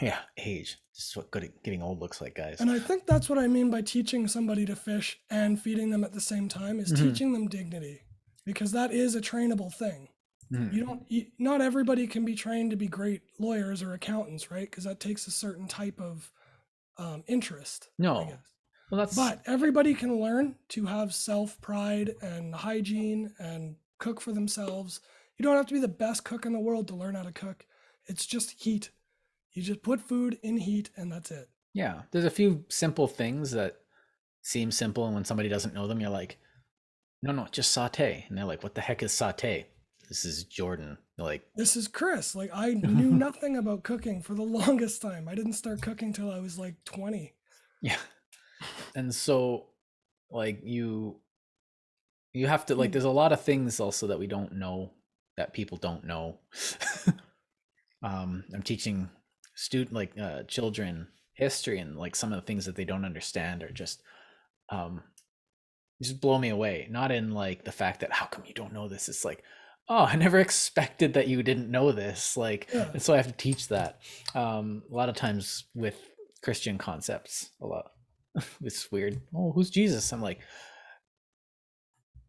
Yeah, age. This is what getting old looks like, guys. And I think that's what I mean by teaching somebody to fish and feeding them at the same time, is teaching them dignity, because that is a trainable thing. Not everybody can be trained to be great lawyers or accountants, right? Because that takes a certain type of interest, I No. guess. Well, that's, But everybody can learn to have self pride and hygiene and cook for themselves. You don't have to be the best cook in the world to learn how to cook. It's just heat. You just put food in heat and that's it. yeah. There's a few simple things that seem simple, and when somebody doesn't know them, you're like, no, just saute. And they're like, what the heck is saute? This is Jordan. They're like, This is Chris. Like, I knew nothing about cooking for the longest time. I didn't start cooking till I was like 20. yeah. And so, like, you have to, like, there's a lot of things also that we don't know, that people don't know. I'm teaching children history, and like some of the things that they don't understand are just um, just blow me away. Not in like the fact that how come you don't know this? It's like, oh, I never expected that you didn't know this. Like, Yeah. and so I have to teach that. A lot of times with Christian concepts, a lot. It's weird. Oh, who's Jesus? I'm like,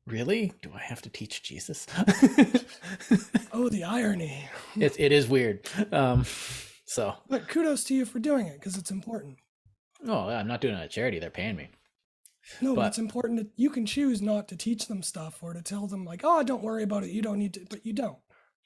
really? Do I have to teach Jesus? Oh, the irony. It is weird. So, But kudos to you for doing it because it's important. oh, I'm not doing it at charity. They're paying me. No, but it's But important that you can choose not to teach them stuff or to tell them like, oh, don't worry about it. You don't need to, but you don't.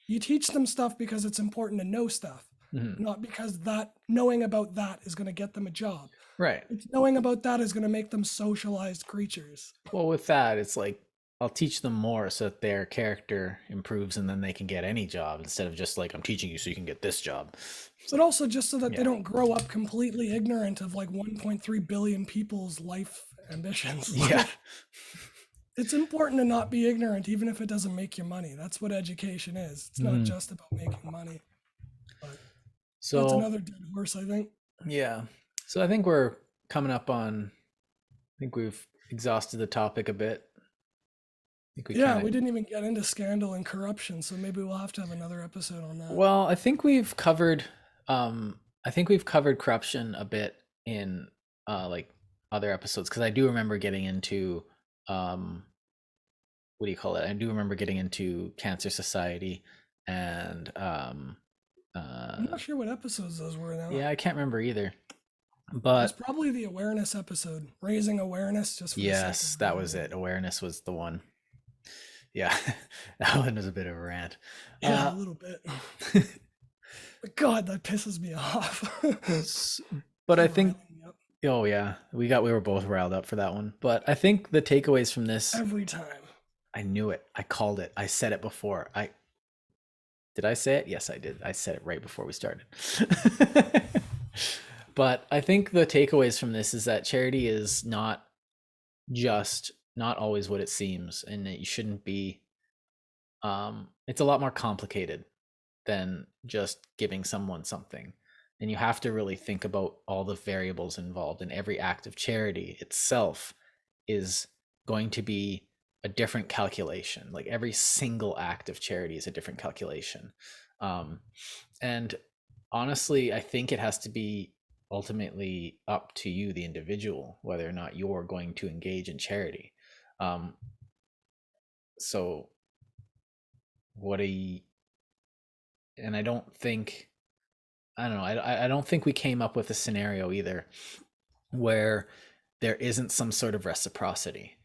You teach them stuff because it's important to know stuff, mhm, not because that knowing about that is going to get them a job. right. It's knowing about that is going to make them socialized creatures. Well, with that, it's like I'll teach them more so that their character improves and then they can get any job instead of just like I'm teaching you so you can get this job. It's But like, also just so that they yeah. don't grow up completely ignorant of like 1.3 billion people's life ambitions. Yeah. It's important to not be ignorant, even if it doesn't make you money. That's what education is. It's not Mhm. just about making money. But that's So, another dead horse, I think. yeah. So I think we're coming up on, I think we've exhausted the topic a bit. I think we Yeah, kind we of, didn't even get into scandal and corruption, so maybe we'll have to have another episode on that. well, I think we've covered corruption a bit in like other episodes because I do remember getting into um what do you call it? I do remember getting into Cancer Society and I'm not sure what episodes those were now. yeah, I can't remember either. It was But probably the awareness episode, raising awareness just for the sake of yes, that was remembering. it. Awareness was the one. Yeah, that one was a bit of a rant. Yeah, Uh, a little bit. But God, that pisses me off. but I Keep think, riling me up oh yeah, we were both riled up for that one. But I think the takeaways from this, every time. I knew it. I called it. I said it before. I did I say it? Yes, I did. I said it right before we started. But I think the takeaways from this is that charity is not always what it seems, and that you shouldn't be. It's a lot more complicated than just giving someone something, and you have to really think about all the variables involved. And every act of charity itself is going to be a different calculation. Like every single act of charity is a different calculation. Um, and honestly, I think it has to be ultimately up to you, the individual, whether or not you're going to engage in charity. Um, so, what a, and I don't think, I don't know, I don't think we came up with a scenario either where there isn't some sort of reciprocity.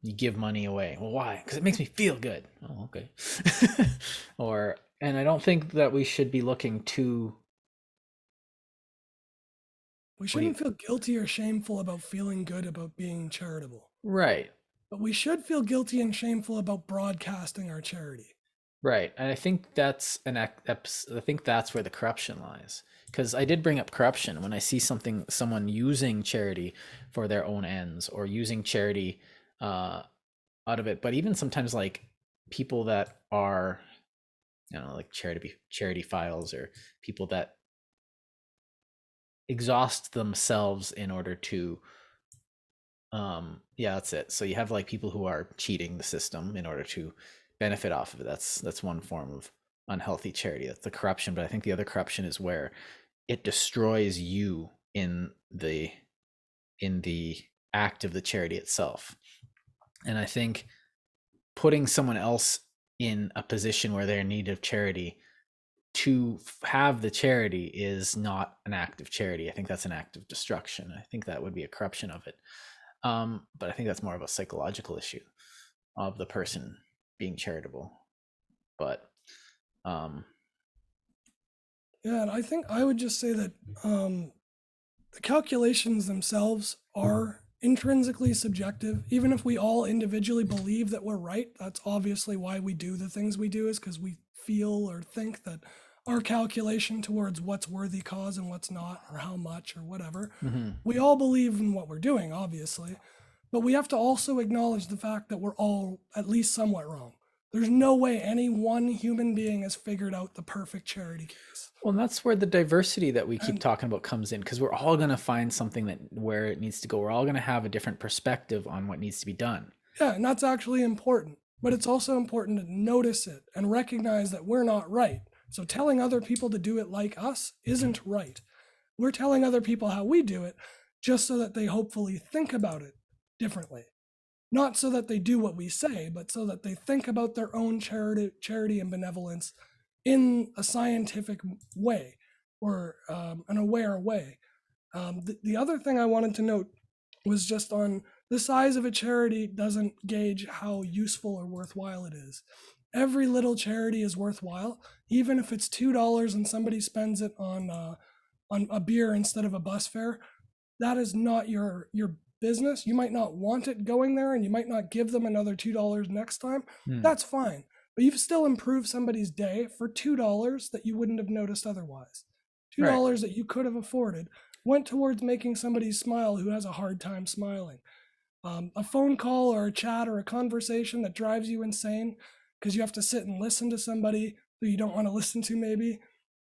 You give money away. Well, why? Because it makes me feel good. Oh, okay. Or, and I don't think that we should be looking to, We what do you, shouldn't feel guilty or shameful about feeling good about being charitable, right, but we should feel guilty and shameful about broadcasting our charity. right. And I think that's I think that's where the corruption lies. Because I did bring up corruption when I see someone using charity for their own ends or using charity out of it. But even sometimes like people that are, I don't know, like charity files or people that exhaust themselves in order to yeah, that's it. So you have like people who are cheating the system in order to benefit off of it. That's one form of unhealthy charity. That's the corruption. But I think the other corruption is where it destroys you in the act of the charity itself. And I think putting someone else in a position where they're in need of charity to have the charity is not an act of charity. I think that's an act of destruction. I think that would be a corruption of it. But I think that's more of a psychological issue of the person being charitable. But Yeah, and I think I would just say that the calculations themselves are intrinsically subjective. Even if we all individually believe that we're right, that's obviously why we do the things we do, is because we feel or think that our calculation towards what's worthy cause and what's not, or how much, or whatever. mhm, We all believe in what we're doing, obviously, but we have to also acknowledge the fact that we're all at least somewhat wrong. There's no way any one human being has figured out the perfect charity case. Well, and that's where the diversity that we keep And talking about comes in, because we're all going to find something that where it needs to go. We're all going to have a different perspective on what needs to be done. yeah, and that's actually important. But it's also important to notice it and recognize that we're not right. So telling other people to do it like us isn't right. We're telling other people how we do it just so that they hopefully think about it differently. Not so that they do what we say, but so that they think about their own charity and benevolence in a scientific way or an aware way. The other thing I wanted to note was just on the size of a charity doesn't gauge how useful or worthwhile it is. Every little charity is worthwhile, even if it's $2 and somebody spends it on a beer instead of a bus fare. That is not your business. You might not want it going there, and you might not give them another $2 next time. That's fine, but you've still improved somebody's day for $2 that you wouldn't have noticed otherwise. $2 that you could have afforded went towards making somebody smile who has a hard time smiling. A phone call or a chat or a conversation that drives you insane because you have to sit and listen to somebody who you don't want to listen to, maybe.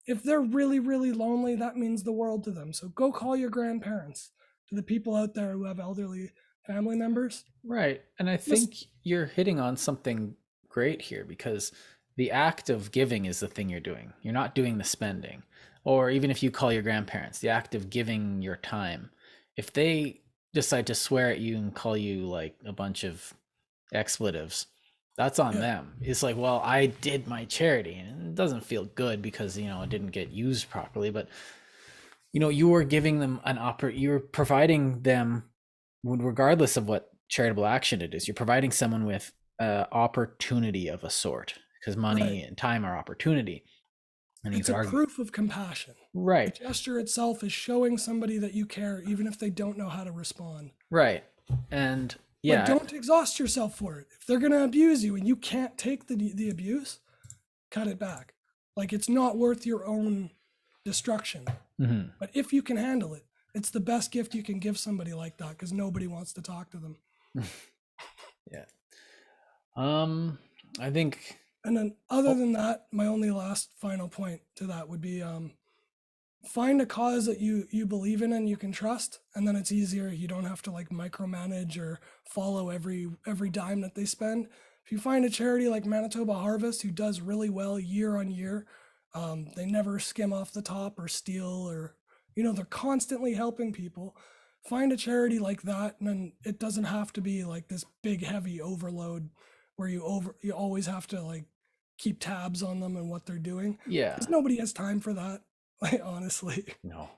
If they're really, really lonely, that means the world to them. So go call your grandparents, to the people out there who have elderly family members. Right. And I think you're hitting on something great here, because the act of giving is the thing you're doing. You're not doing the spending. Or even if you call your grandparents, the act of giving your time. If they decide to swear at you and call you like a bunch of expletives, that's on them. It's like, well, I did my charity, and it doesn't feel good because, it didn't get used properly, but you are giving them you're providing them, regardless of what charitable action it is, you're providing someone with opportunity of a sort, because money and time are opportunity. And it's a proof of compassion. Right. The gesture itself is showing somebody that you care, even if they don't know how to respond. Right. And but don't exhaust yourself for it. If they're going to abuse you and you can't take the abuse, cut it back. Like, it's not worth your own destruction. But if you can handle it, it's the best gift you can give somebody like that, because nobody wants to talk to them. Yeah. I think. And then other than that, my only last final point to that would be find a cause that you believe in and you can trust, and then it's easier. You don't have to like micromanage or follow every dime that they spend. If you find a charity like Manitoba Harvest who does really well year on year, they never skim off the top or steal, or they're constantly helping people. Find a charity like that, and then it doesn't have to be like this big heavy overload where you always have to like keep tabs on them and what they're doing. Yeah. Because nobody has time for that. Like, honestly. No.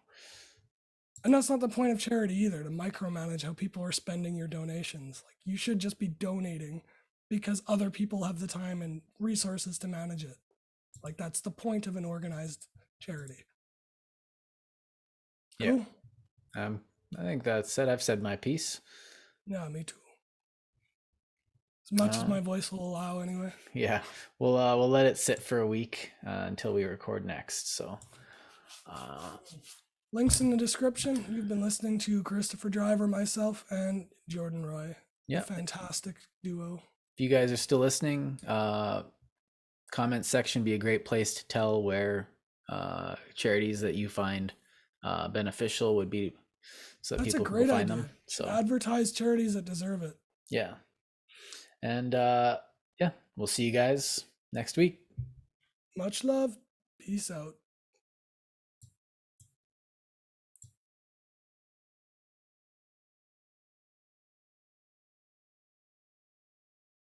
And that's not the point of charity either, to micromanage how people are spending your donations. Like, you should just be donating because other people have the time and resources to manage it. Like, that's the point of an organized charity. Yeah. Cool. I think that's it. I've said my piece. Yeah, me too. As much as my voice will allow, anyway. Yeah, we'll let it sit for a week until we record next. So, links in the description. You've been listening to Christopher Driver, myself, and Jordan Roy. Yeah, fantastic duo. If you guys are still listening, comment section be a great place to tell where charities that you find beneficial would be, so that people can find them. So advertise charities that deserve it. Yeah. And we'll see you guys next week. Much love. Peace out.